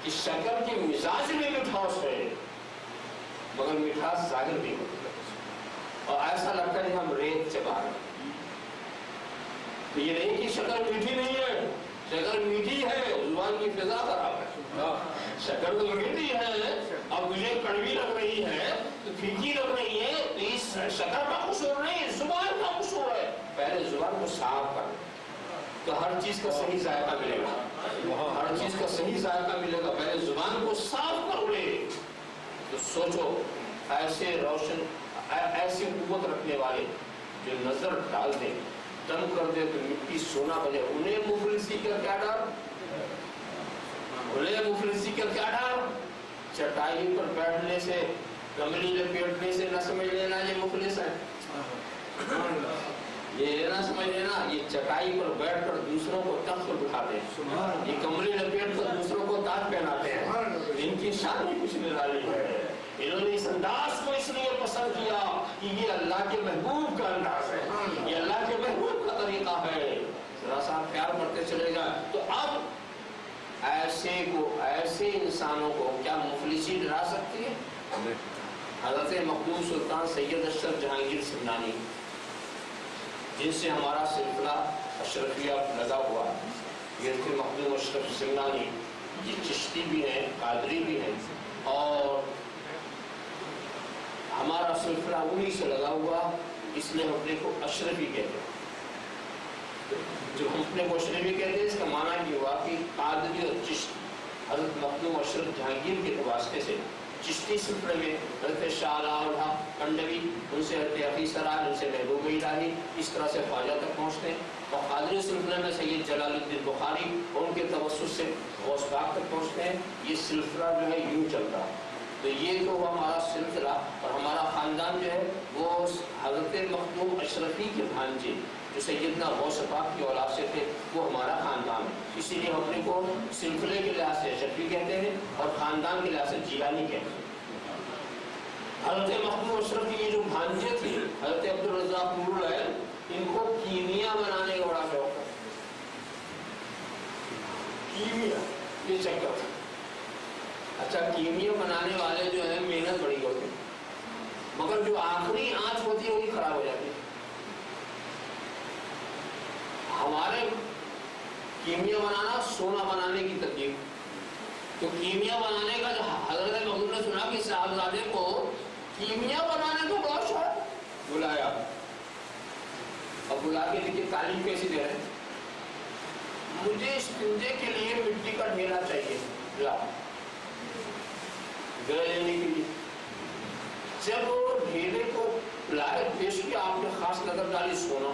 Speaker 1: کہ شکر کے مزاج میں مٹھاس ہے مگر مٹھاس ظاہر نہیں ہوتی اور ایسا لگتا ہے ہم ریت چبا رہے ہیں. تو یہ نہیں کہ شکر میٹھی نہیں ہے، شکر میٹھی ہے، زبان کی فضا خراب ہے. شکر تو میٹھی ہے، اب مجھے کڑوی لگ رہی ہے تو پھیکی لگ رہی ہے، تو اس شکر کا قصور نہیں، زبان کا قصور ہے. پہلے زبان کو صاف کر تو ہر چیز کا صحیح ذائقہ ملے گا، ہر چیز کا صحیح ذائقہ ملے گا. پہلے زبان کو صاف کر لے تو سوچو ایسے روشن ایسی قوت رکھنے والے جو نظر ڈال دیں دم کر دے تو مٹی سونا بجے، انہیں مفلسی کا کیا ڈر، انہیں مفلسی کا کیا ڈر. چٹائی پر بیٹھنے سے کملی لپیٹنے سے نہ سمجھ لینا یہ مفلس ہے، یہ نہ سمجھ لینا یہ چٹائی پر بیٹھ کر دوسروں کو تخت پر بٹھاتے ہیں، یہ کملی لپیٹ کر دوسروں کو تاج پہناتے ہیں. ان کی شان بھی کچھ نرالی ہے. انہوں نے اس انداز کو اس لیے پسند کیا کہ یہ اللہ کے محبوب کا انداز ہے، یہ اللہ کے محبوب کا طریقہ ہے. ذرا سا پیار کرتے چلے گا تو اب ایسے انسانوں کو کیا مفلسی ڈرا سکتی ہے؟ حضرت مخدوم سلطان سید اشرف جہانگیر سمنانی جن سے ہمارا سلسلہ اشرفیہ لگا ہوا ہے، یہ تھے مخدوم اشرف سمنانی، یہ چشتی بھی ہیں، قادری بھی ہیں، اور ہمارا سلسلہ انہی سے لگا ہوا، اس لیے ہم اپنے کو اشرفی کہتے ہیں. جو ہم اپنے کو اشرفی کہتے ہیں اس کا معنی یہ ہوا کہ قادری اور چشتی حضرت مخدوم اشرف جہانگیر کے واسطے سے چشتی سلسلے میں حضرت شاہ علاء الحق کنڈوی، ان سے حضرت عقی سراج، ان سے محبوب الہی، اس طرح سے خواجہ تک پہنچتے ہیں. اور قادری سلسلے میں سید جلال الدین بخاری اور ان کے توسط سے غوث پاک تک پہنچتے ہیں. یہ سلسلہ جو ہے یوں چلتا ہے. تو یہ جو ہمارا سلسلہ اور ہمارا خاندان جو ہے وہ حضرت مخدوم اشرفی کے بھانجے جو سیدنا غوث پاک کی اولاد سے تھے وہ ہمارا خاندان ہے. اسی لیے ہم اپنے کو سلسلے کے لحاظ سے اشرفی کہتے ہیں اور خاندان کے لحاظ سے جیلانی کہتے ہیں. حضرت مخدوم اشرف کی یہ جو بھانجے تھے حضرت عبدالرزاق نور العین، ان کو کیمیا بنانے کا بڑا شوق ہے. کیمیا یہ چکر تھا. اچھا کیمیا بنانے والے جو ہیں محنت بڑی ہوتی ہے مگر جو آخری آنچ ہوتی ہے وہی خراب ہو جاتی ہے. ہمارے کیمیا بنانا سونا بنانے کی ترکیب، تو کیمیا بنانے کا جو حضرت مخدوم نے سنا کہ صاحبزادے کو کیمیا بنانے کا بہت شوق، بلایا اور بلا کے دیکھیے تعلیم کیسی دے رہے ہیں. مجھے استنجے کے لیے مٹی کا ڈھیلا چاہیے، لا گئے لینے کے لیے. جب وہ ڈھیلے کو لائے پیش کیا آپ نے خاص نظر ڈالی سونا.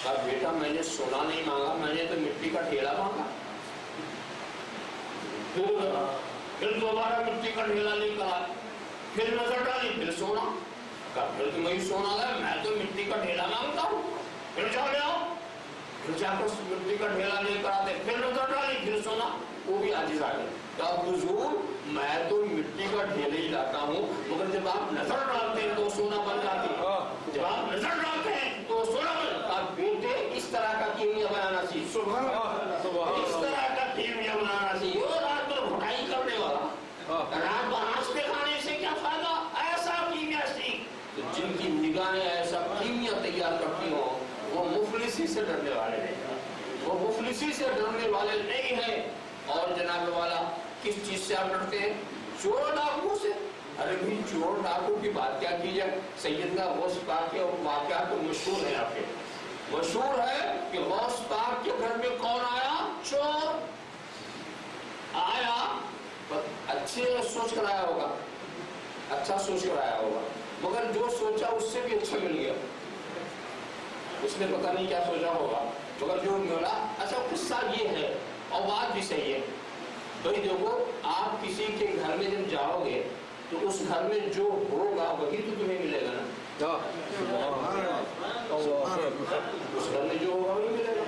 Speaker 1: کہا بیٹا میں نے سونا نہیں مانگا، میں نے تو مٹی کا ڈھیلا مانگا. پھر دوبارہ مٹی کا ڈھیلا لے کر آئے، پھر نظر ڈالی پھر سونا. کہا پھر تو وہی سونا ہے، میں تو مٹی کا ڈھیلا مانگتا ہوں. پھر جا لے آؤ، پھر جا کر مٹی کا ڈھیلا لے کر آتے، پھر نظر ڈالی پھر سونا. وہ بھی عاجز آ گئے. کہا حضور میں تو مٹی کا ڈھیلا ہی لاتا ہوں مگر جب آپ نظر ڈالتے ہیں تو سونا بن جاتی ہے، جب آپ نظر ڈالتے ہیں تو سونا بن. کہا بیٹے اس طرح کا کیمیا بنانا چاہیے، اس طرح کا کیمیا بنانا چاہیے. اور رات بھر بھٹائی کرنے والا رات بھر آنچ پہ کھانے سے کیا فائدہ، ایسا کیمیا سیکھ. جن کی نگاہیں ایسا کیمیا تیار کرتی ہوں وہ مفلسی سے ڈرنے والے نہیں، وہ مفلسی سے ڈرنے والے نہیں ہیں. اور جناب والا کس چیز سے آپ ڈرتے ہیں؟ چور ڈاکو سے. ارے بھائی چور ڈاکو کی بات کیا کی جائے، سیدنا غوث پاک کے واقعات تو مشہور ہیں. آپ کے مشہور ہے کہ غوث پاک کے گھر میں کون آیا؟ چور آیا، اچھے سوچ کر آیا ہوگا، اچھا سوچ کر آیا ہوگا مگر جو سوچا اس سے بھی اچھا مل گیا. اس نے پتہ نہیں کیا سوچا ہوگا مگر جو ملا. اچھا قصہ یہ ہے اور بات بھی صحیح ہے. بھائی دیکھو آپ کسی کے گھر میں جب جاؤ گے تو اس گھر میں جو ہوگا وہی تو تمہیں ملے گا نا. اس گھر میں جو ہوگا وہی ملے گا.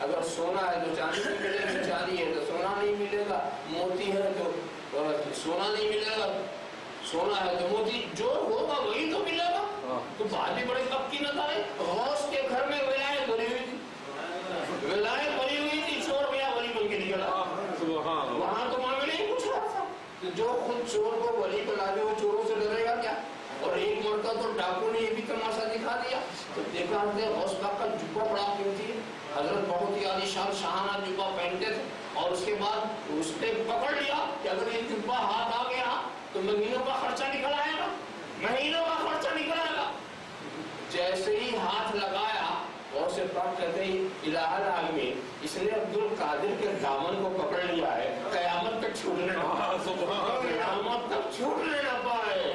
Speaker 1: اگر سونا ہے تو چاندی نہیں ملے گا، چاندی ہے تو سونا نہیں ملے گا، موتی ہے تو سونا نہیں ملے گا، سونا ہے تو موتی، جو ہوگا وہی تو ملے گا. تو بات بھی بڑی کب کی نہ تھا. غوث کے گھر میں ولایت بنی ہوئی تھی، چور کو ولی بنا دے وہ چوروں سے ڈرے گا کیا؟ اور ایک مرتبہ تو ڈاکو نے یہ بھی تماشا دکھا دیا، تو دیکھا ہم نے غوث پاک کا جبہ بڑا قیمتی ہے، حضرت بہت ہی عالی شان شاہانہ جبہ پہنتے تھے، اور اس کے بعد اس نے پکڑ لیا کہ اگر یہ جبہ ہاتھ آ گیا تو مہینوں کا خرچہ نکل آئے گا، مہینوں کا خرچہ نکل آئے گا۔ جیسے ہی ہاتھ لگایا اور سے پاک کہتے ہیں الہ العالمین، اس نے عبد القادر کے دامن کو پکڑ لیا ہے، قیامت تک چھوٹنے نہ پائے، قیامت تک چھوٹنے نہ پائے۔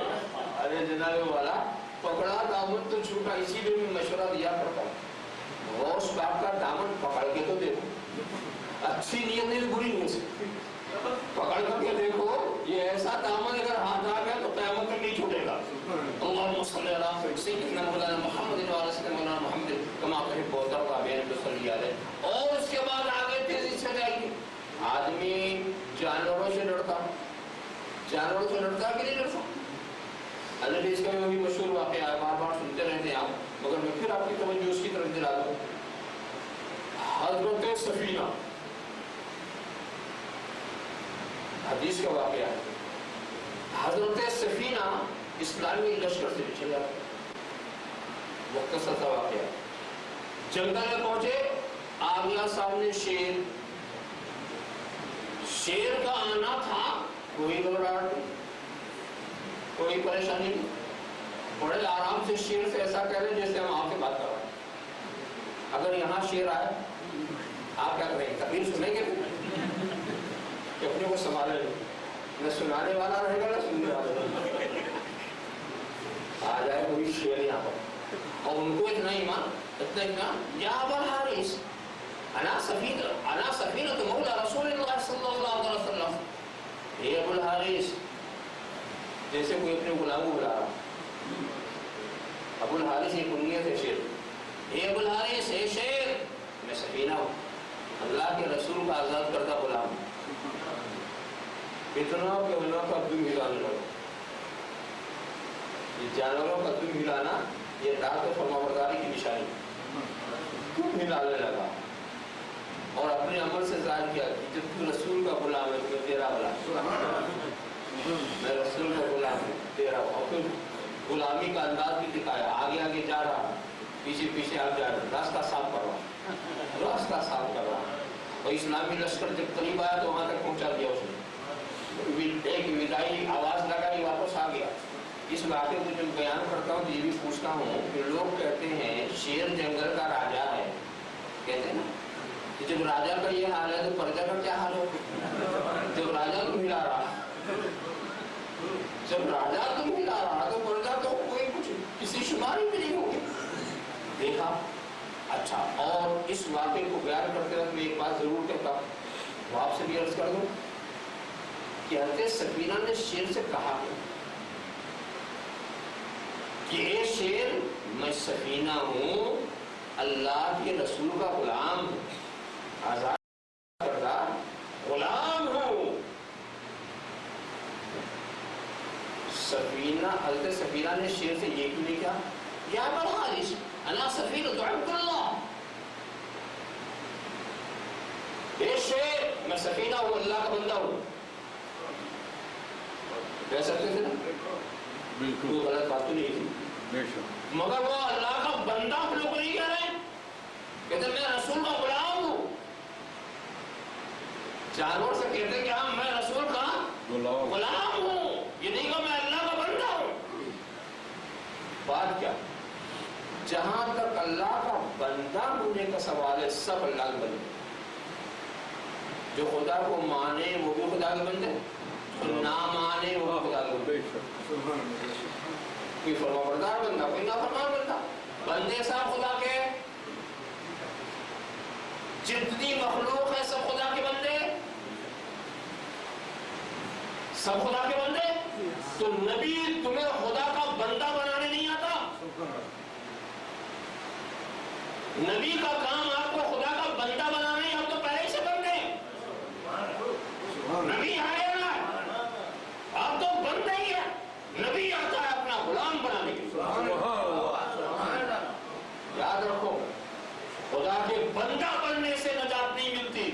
Speaker 1: ارے جناب والا پکڑا دامن تو چھوٹا، اسی لیے میں مشورہ دیا کرتا ہوں، غوث پاک کا دامن پکڑ کے تو دیکھو، اچھی نیت نہیں بری نیت سے پکڑ کر کے دیکھو، یہ ایسا دامن اگر ہاتھ آ گیا تو قیامت تک نہیں چھوٹے گا۔ اللہم صلی علی سیدنا مولانا محمد وعلی سیدنا مولانا محمد کما تحب و ترضی بین صلی علیہ۔ اور اس کے بعد آگے تیزی سے جائیے، آدمی جانوروں سے ڈرتا، جانوروں سے ڈرتا کہ نہیں ڈرتا؟ حضرت اس کا بھی مشہور واقعہ ہے، بار بار سنتے رہتے ہیں آپ، مگر میں پھر آپ کی توجہ اس کی طرف دلا دوں۔ حضرت سفینہ، حدیث کا واقعہ ہے، حضرت سفینہ اسلامی لشکر سے پچھل جاتا، مختصر سا واقعہ، جنگل میں پہنچے، آ گیا سامنے شیر، شیر کا آنا تھا، کوئی گھبراہٹ نہیں، کوئی پریشانی نہیں، بڑے آرام سے شیر سے ایسا کہہ رہے جیسے ہم آپ سے بات کر رہے ہیں۔ اگر یہاں شیر آئے آپ کیا کریں گے؟ تقریر سنیں گے کہ اپنے کو سنبھالے، نہ سنانے والا رہے گا نہ سننے والا رہے گا۔ آ جائے کوئی شیر یہاں پر اور ان کو اتنا ایمان، اتنا یا ابا الحارث انا سفینۃ مولا رسول اللہ صلی اللہ علیہ وسلم، اے ابو الحارث، جیسے کوئی اپنے غلام کو بلا رہا، ابو الحارث یہ کنیت ہے شیر، اے ابو الحارث، اے شیر، میں سفینہ ہوں، اللہ کے رسول کا آزاد کردہ غلام، اتنا کہ اللہ کا دم ہلانے لگا۔ یہ جانوروں کا دم ہلانا یہ طاقت فرمانبرداری کی نشانی، دم ہلانے لگا اور اپنے عمل سے ظاہر کیا کہ جب تو رسول کا غلام ہے تو تیرا غلام، میں رسول کا غلام ہوں تیرا، اور پھر غلامی کا انداز بھی دکھایا، آگے آگے جا رہا، پیچھے پیچھے آپ جا رہے، راستہ صاف کر رہا، راستہ صاف کر رہا، اور اسلامی لشکر جب قریب آیا تو وہاں تک پہنچا دیا اس نے، ایک ودائی آواز لگائی، واپس آ گیا۔ اس واقعے کو جب بیان کرتا ہوں تو یہ بھی پوچھتا ہوں کہ لوگ کہتے ہیں شیر جنگل کا راجا ہے، کہتے ہیں نا، کہ جب راجا کا یہ حال ہے تو پرجا کا کیا حال ہوگا؟ جب راجا تم ہلا رہا، جب راجا تم ہلا رہا تو پرجا تو کوئی کچھ کسی شماری میں نہیں ہوگی۔ دیکھا، اچھا، اور اس واقعے کو بیان کرتے وقت میں ایک بات ضرور کہتا ہوں، وہ آپ سے بھی عرض کر دوں کہ حضرت سفینہ نے شیر سے کہا کہ اے شیر، میں سفینہ ہوں، اللہ کے رسول کا غلام ہوں، آزاد کردہ غلام ہوں۔ سفینہ، حضرت سفینہ نے شیر سے یہ کیوں نہیں کہا یا ابا الحارث انا سفینۃ عبد اللہ، اے شیر، میں سفینہ ہوں، اللہ کا بندہ ہوں، کہہ سکتے تھے نا، کوئی غلط بات تو نہیں تھی، مگر وہ اللہ کا بندہ ہم لوگ نہیں کہہ رہے، کہتے میں رسول کا غلام ہوں۔ جانور سے کہتے ہیں کہ ہاں میں رسول کا غلام ہوں، یہ نہیں کہ میں اللہ کا بندہ ہوں۔ بات کیا، جہاں تک اللہ کا بندہ ہونے کا سوال ہے سب اللہ کے بندے، جو خدا کو مانے وہ بھی خدا کے بندے، نہ مانے وہ خدا کے بندے، کوئی فرمانبردار بندہ کوئی نافرمان بندہ، بندے صاحب خدا کے، جتنی مخلوق ہے سب خدا کے بندے، سب خدا کے بندے، تو نبی تمہیں خدا کا بندہ بنانے نہیں آتا، نبی کا کام آپ کو خدا کا بندہ بنانا ہے، آپ تو پہلے ہی سے بندے ہیں، نبی آئے نا، آپ تو بندے ہی ہیں، نبی آتا ہے اپنا غلام بنانے کے لیے۔ یاد رکھو، خدا کے بندہ بننے سے نجات نہیں ملتی،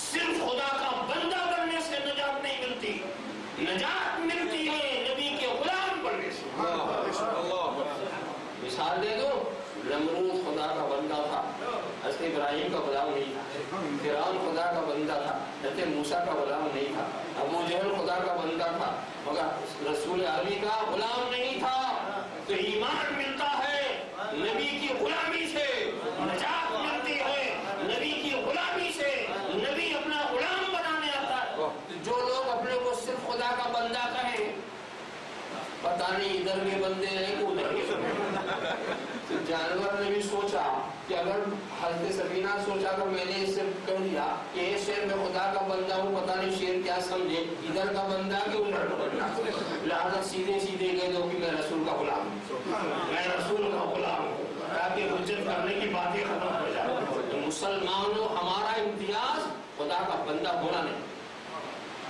Speaker 1: صرف خدا کا بندہ بننے سے نجات نہیں ملتی۔ نجات ملتی ہے نبی کے غلام بننے سے۔ مثال دے دو، نمرود خدا کا بندہ تھا، حضرت ابراہیم کا غلام نہیں تھا، فرعون خدا کا بندہ تھا، حضرت موسیٰ کا غلام نہیں تھا، ابو جہل خدا کا بندہ تھا مگر رسول عربی کا غلام نہیں تھا۔ تو ایمان ملتا ہے نبی کی غلامی سے، نجات ملتی ہے نبی کی غلامی سے، نبی اپنا غلام بنانے آتا ہے۔ جو لوگ اپنے کو صرف خدا کا بندہ کہیں، پتہ نہیں ادھر کے بندے ہیں کہ ادھر کے بندے۔ جانور نے بھی سوچا کہ اگر حضرت سفینہ سوچا کہ میں نے اس سے کہہ دیا کہ یہ شیر میں خدا کا بندہ ہوں، پتہ نہیں شیر کیا سمجھے، ادھر کا بندہ کہ ادھر کا بندہ، لہذا سیدھے سیدھے کہہ دو کہ میں رسول کا غلام ہوں، میں رسول کا غلام ہوں، تاکہ حجت کرنے کی باتیں ختم ہو جائیں۔ مسلمانوں ہمارا امتیاز خدا کا بندہ ہونا نہیں،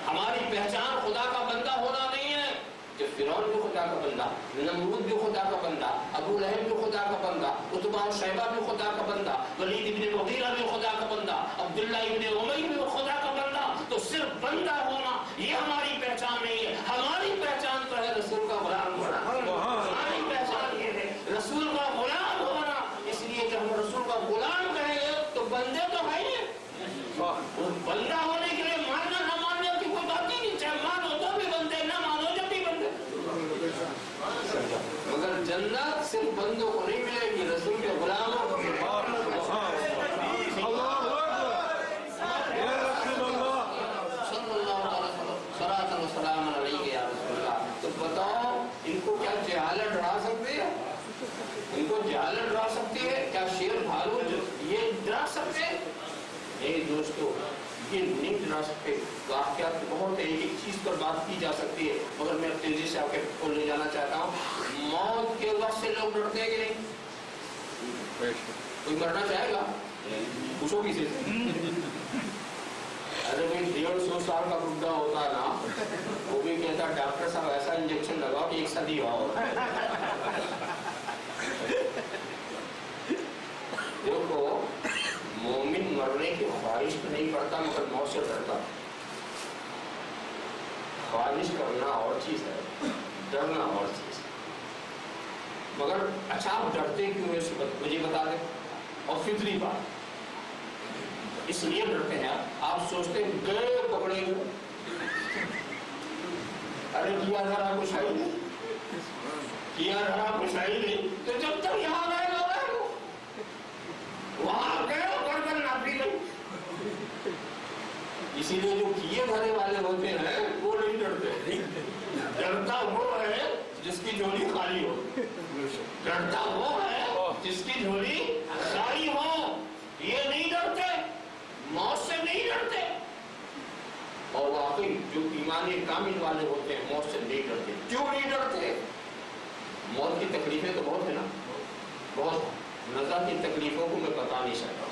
Speaker 1: ہماری پہچان خدا کا بندہ ہونا نہیں ہے۔ کہ فرعون بھی خدا کا بندہ، نمرود بھی خدا کا بندہ، ابو لہب بھی خدا کا بندہ، عتبہ و شیبہ بھی خدا کا بندہ، ولید ابن مغیرہ بھی خدا کا بندہ، عبداللہ ابن امی بھی خدا کا بندہ۔ تو صرف بندہ ہونا یہ ہماری پہچان نہیں ہے، ہماری پہچان تو ہے رسول کا غلام ہونا، ہماری پہچان یہ ہے رسول کا غلام ہونا۔ اس لیے کہ ہم رسول کا غلام کہیں گے تو بندے تو ہیں ہی، بندہ ہونے کے لیے ماننا نہ ماننے کی کوئی بات ہی نہیں، چاہے مانو تو بھی بندے، نہ مانو جب بھی بندے۔ مگر جنت صرف بندوں کو نہیں ملے گی، رسول کے غلاموں کو ملے گی۔ تو بتاؤ ان کو کیا جہالت ڈرا سکتے ہیں؟ ان کو جہالت ڈرا سکتی ہے کیا؟ شیر بھالو یہ ڈرا سکتے ہیں؟ نہیں دوستو، یہ نہیں ڈرا سکتے۔ واقعات بہت ہے، ایک چیز پر بات کی جا سکتی ہے، مگر میں تیزی سے آپ کو لے جانا چاہتا ہوں۔ موت کے وقت سے لوگ ڈرتے ہیں کہ نہیں؟ کوئی مرنا چاہے گا؟ پوچھو کسی سے۔ ارے بھائی 150 سال کا بڈھا ہوتا ہے نا، وہ بھی کہتا ڈاکٹر صاحب ایسا انجیکشن لگاؤ کہ 1 صدی ہو۔ دیکھو مومن مرنے کی خواہش نہیں کرتا مگر موت سے ڈرتا۔ خواہش کرنا اور چیز ہے، ڈرنا اور چیز ہے۔ مگر اچھا آپ ڈرتے کیوں ہیں مجھے بتا دیں، اور فطری بات اس لیے ڈرتے ہیں آپ سوچتے ہیں گئے پکڑے گئے، ارے کیا ذرا کچھ ہے نہیں، کیا ذرا کچھ ہے نہیں، تو جب تک یہاں رہے گا وہاں گئے گردن ناپی نہیں۔ اسی لیے جو کیے بھرے والے ہوتے ہیں وہ نہیں ڈرتے، ڈرتا وہ ہے جس کی جھولی خالی ہو، ڈرتا وہ ہے جس کی جھولی خالی ہو۔ یہ نہیں ڈرتے، موت سے نہیں ڈرتے، اور واقعی جو ایمانی کامل والے ہوتے ہیں موت سے نہیں ڈرتے۔ کیوں نہیں ڈرتے؟ موت کی تکلیفیں تو بہت ہے نا، بہت۔ نظر کی تکلیفوں کو میں بتا نہیں سکتا،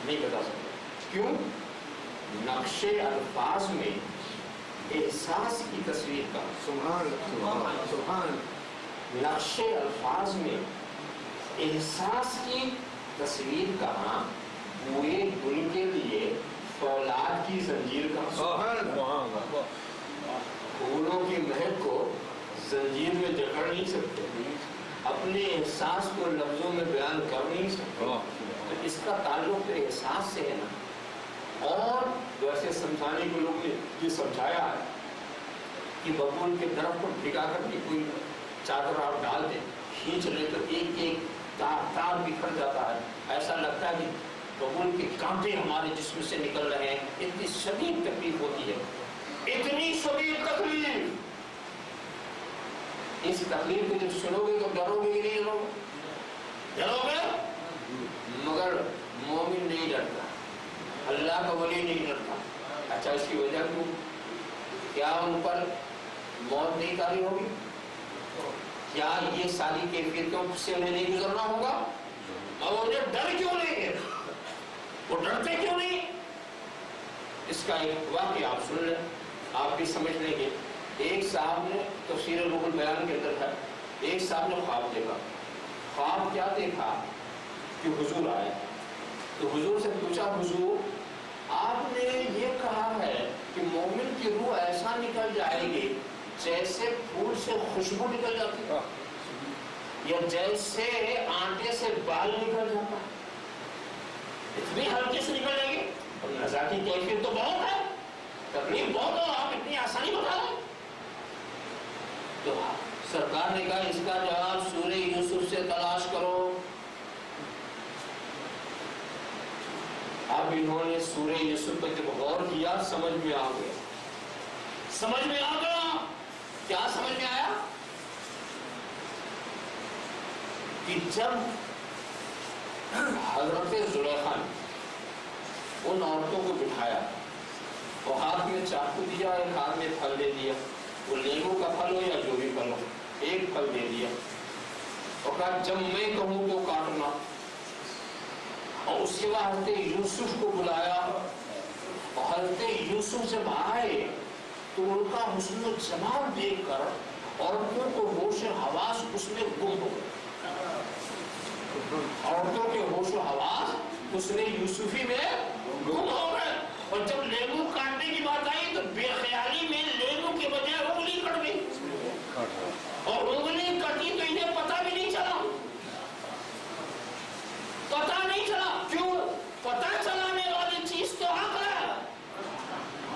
Speaker 1: نہیں بتا سکتا۔ کیوں؟ نقش الفاظ میں احساس کی تصویر کا، سبحان، نقش الفاظ میں احساس کی تصویر کا پورے دل کے لیے فولاد کی زنجیر کا، پھولوں کی مہک کو زنجیر میں جکڑ نہیں سکتے، اپنے احساس کو لفظوں میں بیان کر نہیں سکتے، تو اس کا تعلق تو احساس سے ہے نا۔ اور ویسے سمجھانے کے لوگ نے یہ سمجھایا ہے کہ ببول کے درخت کو بھگا کر بھی کوئی چادر آپ ڈال دیں، کھینچ لے تو ایک ایک تار بکھر جاتا ہے، ایسا لگتا ہے کہ ببول کے کانٹے ہمارے جسم سے نکل رہے ہیں۔ اتنی شدید تکلیف ہوتی ہے، اتنی شدید تکلیف۔ اس تکلیف کو جب سنو گے تو ڈرو گے کہ نہیں ڈرو گے؟ ڈرو گے؟ مگر مومن نہیں ڈرتا، اللہ کا ولی نہیں ڈرتا۔ اچھا اس کی وجہ کیوں؟ کیا ان پر موت نہیں طاری ہوگی؟ کیا یہ ساری کیفیتوں سے انہیں نہیں گزرنا ہوگا؟ اور انہیں ڈر کیوں نہیں ہے؟ وہ ڈرتے کیوں نہیں؟ اس کا ایک واقعہ آپ سن لیں، آپ بھی سمجھ لیں گے۔ ایک صاحب نے تفسیر روح البیان کے اندر ہے، ایک صاحب نے خواب دیکھا۔ خواب کیا دیکھا کہ حضور آئے، تو حضور سے پوچھا حضور آپ نے یہ کہا ہے کہ کہ مومن کی روح ایسا نکل جائے گی جیسے پھول سے خوشبو نکل جاتی ہے یا جیسے آٹے سے بال نکل جاتا ہے، اتنی ہلکے سے نکل جائے گی. اور نزا کی کیفیت تو بہت ہے، تکلیف بہت ہے، آپ اتنی آسانی بتا رہے ہیں. تو سرکار نے کہا اس کا جواب سورہ یوسف سے تلاش کرو. اب انہوں نے سورہ یوسف پر جب غور کیا سمجھ میں آ گیا. سمجھ میں آ گیا. کیا سمجھ میں آیا؟ کہ جب حضرت زلیخا نے ان عورتوں کو بٹھایا اور ہاتھ میں چاقو دیا، ایک ہاتھ میں پھل دے دیا، وہ لیمو کا پھل ہو یا جو بھی پھل ہو، ایک پھل دے دیا اور کہا جب میں کہوں تو کاٹنا. اور اس کے بعد حضرت یوسف کو بلایا اور حضرت یوسف جب آئے تو ان کا حسن و جمال دیکھ کر عورتوں کو ہوش حواس اس میں گم ہو گئے. عورتوں کے ہوش و حواس اس نے یوسفی میں گم ہو گئے. اور جب لیمو کاٹنے کی بات آئی تو بے خیالی میں لیمو کے بجائے انگلی کٹ گئی اور انگلی کٹی تو انہیں پتہ بھی نہیں چلا. پتہ نہیں چلا. کیوں؟ پتہ چلانے والی چیز تو عقل ہے،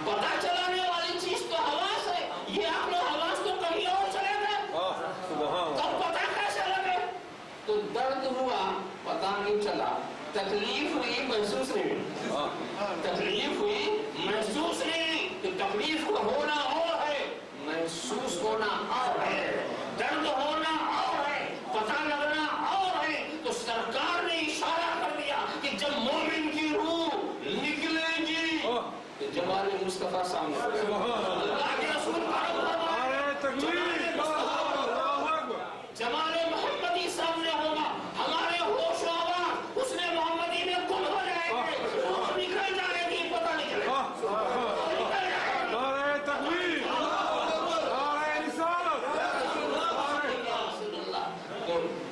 Speaker 1: پتہ چلانے والی چیز تو حواس ہے. یہ عقل و حواس تو کہیں اور چلے گئے، تب پتہ کیسے لگے؟ تو درد ہوا پتہ نہیں چلا، تکلیف ہوئی محسوس نہیں ہوئی. تکلیف ہوئی محسوس نہیں. تو تکلیف کو ہونا اور ہے، محسوس ہونا اور ہے، درد ہونا اور ہے، پتہ لگنا اور ہے. تو سرکار نے اشارہ کر دیا کہ جب مومن کی روح نکلے گی تو جمال مصطفیٰ سامنے اللہ کے رسول جمال محمدی سامنے ہوگا. ہمارے ہوش و حواس اس نے محمدی میں گم ہو جائے گے، روح نکل جائے گی، پتہ نہیں چلے گا.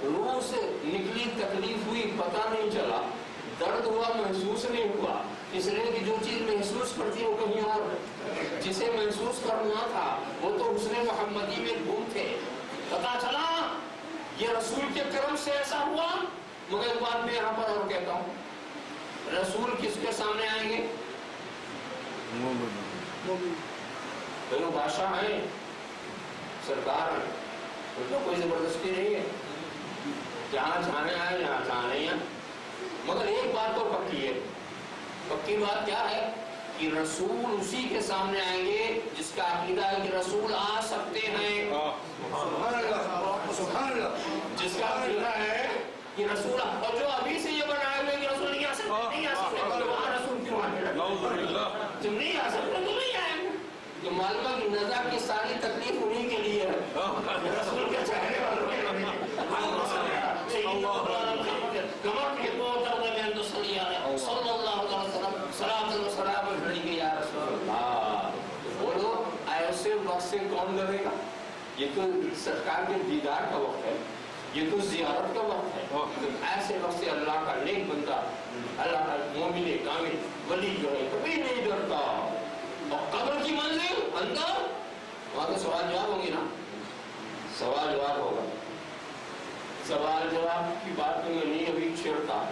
Speaker 1: روح سے نکلی، تکلیف ہوئی، پتہ نہیں چلا، درد ہوا محسوس نہیں ہوا. اس لیے کہ جو چیز محسوس کرتی وہ کہیں اور ہے. جسے محسوس کرنا تھا وہ تو حسن محمدی میں گم تھے. پتہ چلا یہ رسول کے کرم سے ایسا ہوا. مگر ایک بات میں یہاں پر اور کہتا ہوں، رسول کس کے سامنے آئیں گے؟ وہ بادشاہ ہیں، سرکار ہیں، ان کو کوئی زبردستی نہیں ہے، جہاں جانے آئے جہاں جانے ہیں. مگر ایک بات تو پکی ہے. پکی بات کیا ہے؟ کہ رسول اسی کے سامنے آئیں گے جس کا عقیدہ ہے کہ رسول آ سکتے ہیں. جس کا عقیدہ ہے کہ رسول، اور جو ابھی سے یہ بنائے ہوئے کہ رسول نہیں آ سکتے، نہیں آ سکتے، تو وہاں رسول کیوں آنے لگے؟ تم نہیں آ سکتے تو نہیں آئیں گے. تو معلومہ کی نزا کی ساری تکلیف انہیں کے لیے ہے، رسول کے چاہنے والوں کے لیے. کمر کے بہت میں تو صلی اللہ علیہ وسلم صلاۃ و سلام علیہ یا رسول اللہ. بولو ایسے وقت سے کون ڈرے گا؟ یہ تو سرکار کے دیدار کا وقت ہے، یہ تو زیارت کا وقت ہے. ایسے وقت سے اللہ کا نیک بندہ، اللہ کا مومن کامل ولی جو ہے کبھی نہیں ڈرتا. اور قبر کی منزل اندر، وہاں تو سوال جواب ہوں گے نا، سوال جواب ہوگا. سوال جواب کی بات تو میں نہیں ابھی چھیڑتا،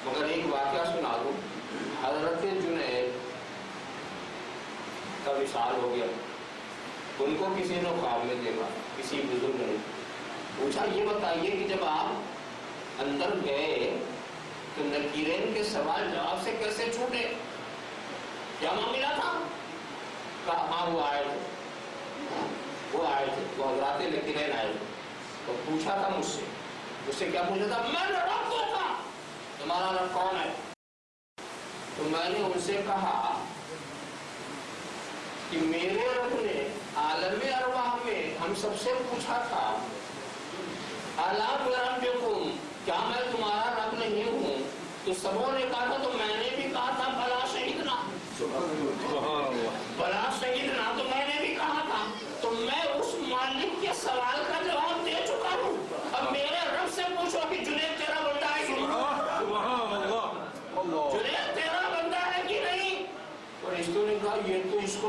Speaker 1: مگر ایک واقعہ سنا دوں. حضرت جنید کا وصال ہو گیا. ان کو کسی نے خواب میں دیکھا، کسی بزرگ نے پوچھا یہ بتائیے کہ جب آپ اندر گئے تو نکیرین کے سوال جواب سے کیسے چھوٹے؟ کیا معاملہ تھا؟ کہا ہاں وہ آئے تھے، وہ حضرات نکیرین آئے تھے. تو پوچھا تھا مجھ سے کیا پوچھا تھا؟ میں نے رب کو کہا تمہارا رب کون ہے؟ تو میں نے ان سے کہا کہ میرے رب نے عالم ارواح میں ہم سب سے پوچھا تھا الا بربکم، کیا میں تمہارا رب نہیں ہوں؟ تو سبوں نے کہا تھا، تو میں نے بھی کہا تھا بلا شہیدنا، بلا شہیدنا، تو میں نے بھی کہا تھا. تو میں اس مالک کے سوال کا جواب دے چکا ہوں. اب میرے رب سے پوچھو کہ جنید تیرا بندہ ہے کہ نہیں؟ جنید تیرا بندہ ہے کہ نہیں؟ اور رشتوں نے کہا یہ تو اس کو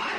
Speaker 1: 8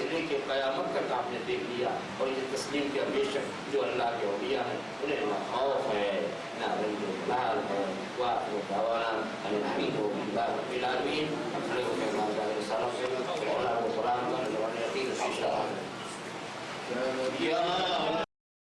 Speaker 1: سے لے کے قیامت تک آپ نے دیکھ لیا، اور یہ تسلیم کیا بے شک جو اللہ کے اولیاء ہیں انہیں نہ خوف ہے نہ رنج و بلال ہے. وآخر دعوانا ان الحمد للہ رب العالمین. کھڑے ہو کے ہمارے رسالہ سے اور قرآن کا نظرانِ یقین شیشہ.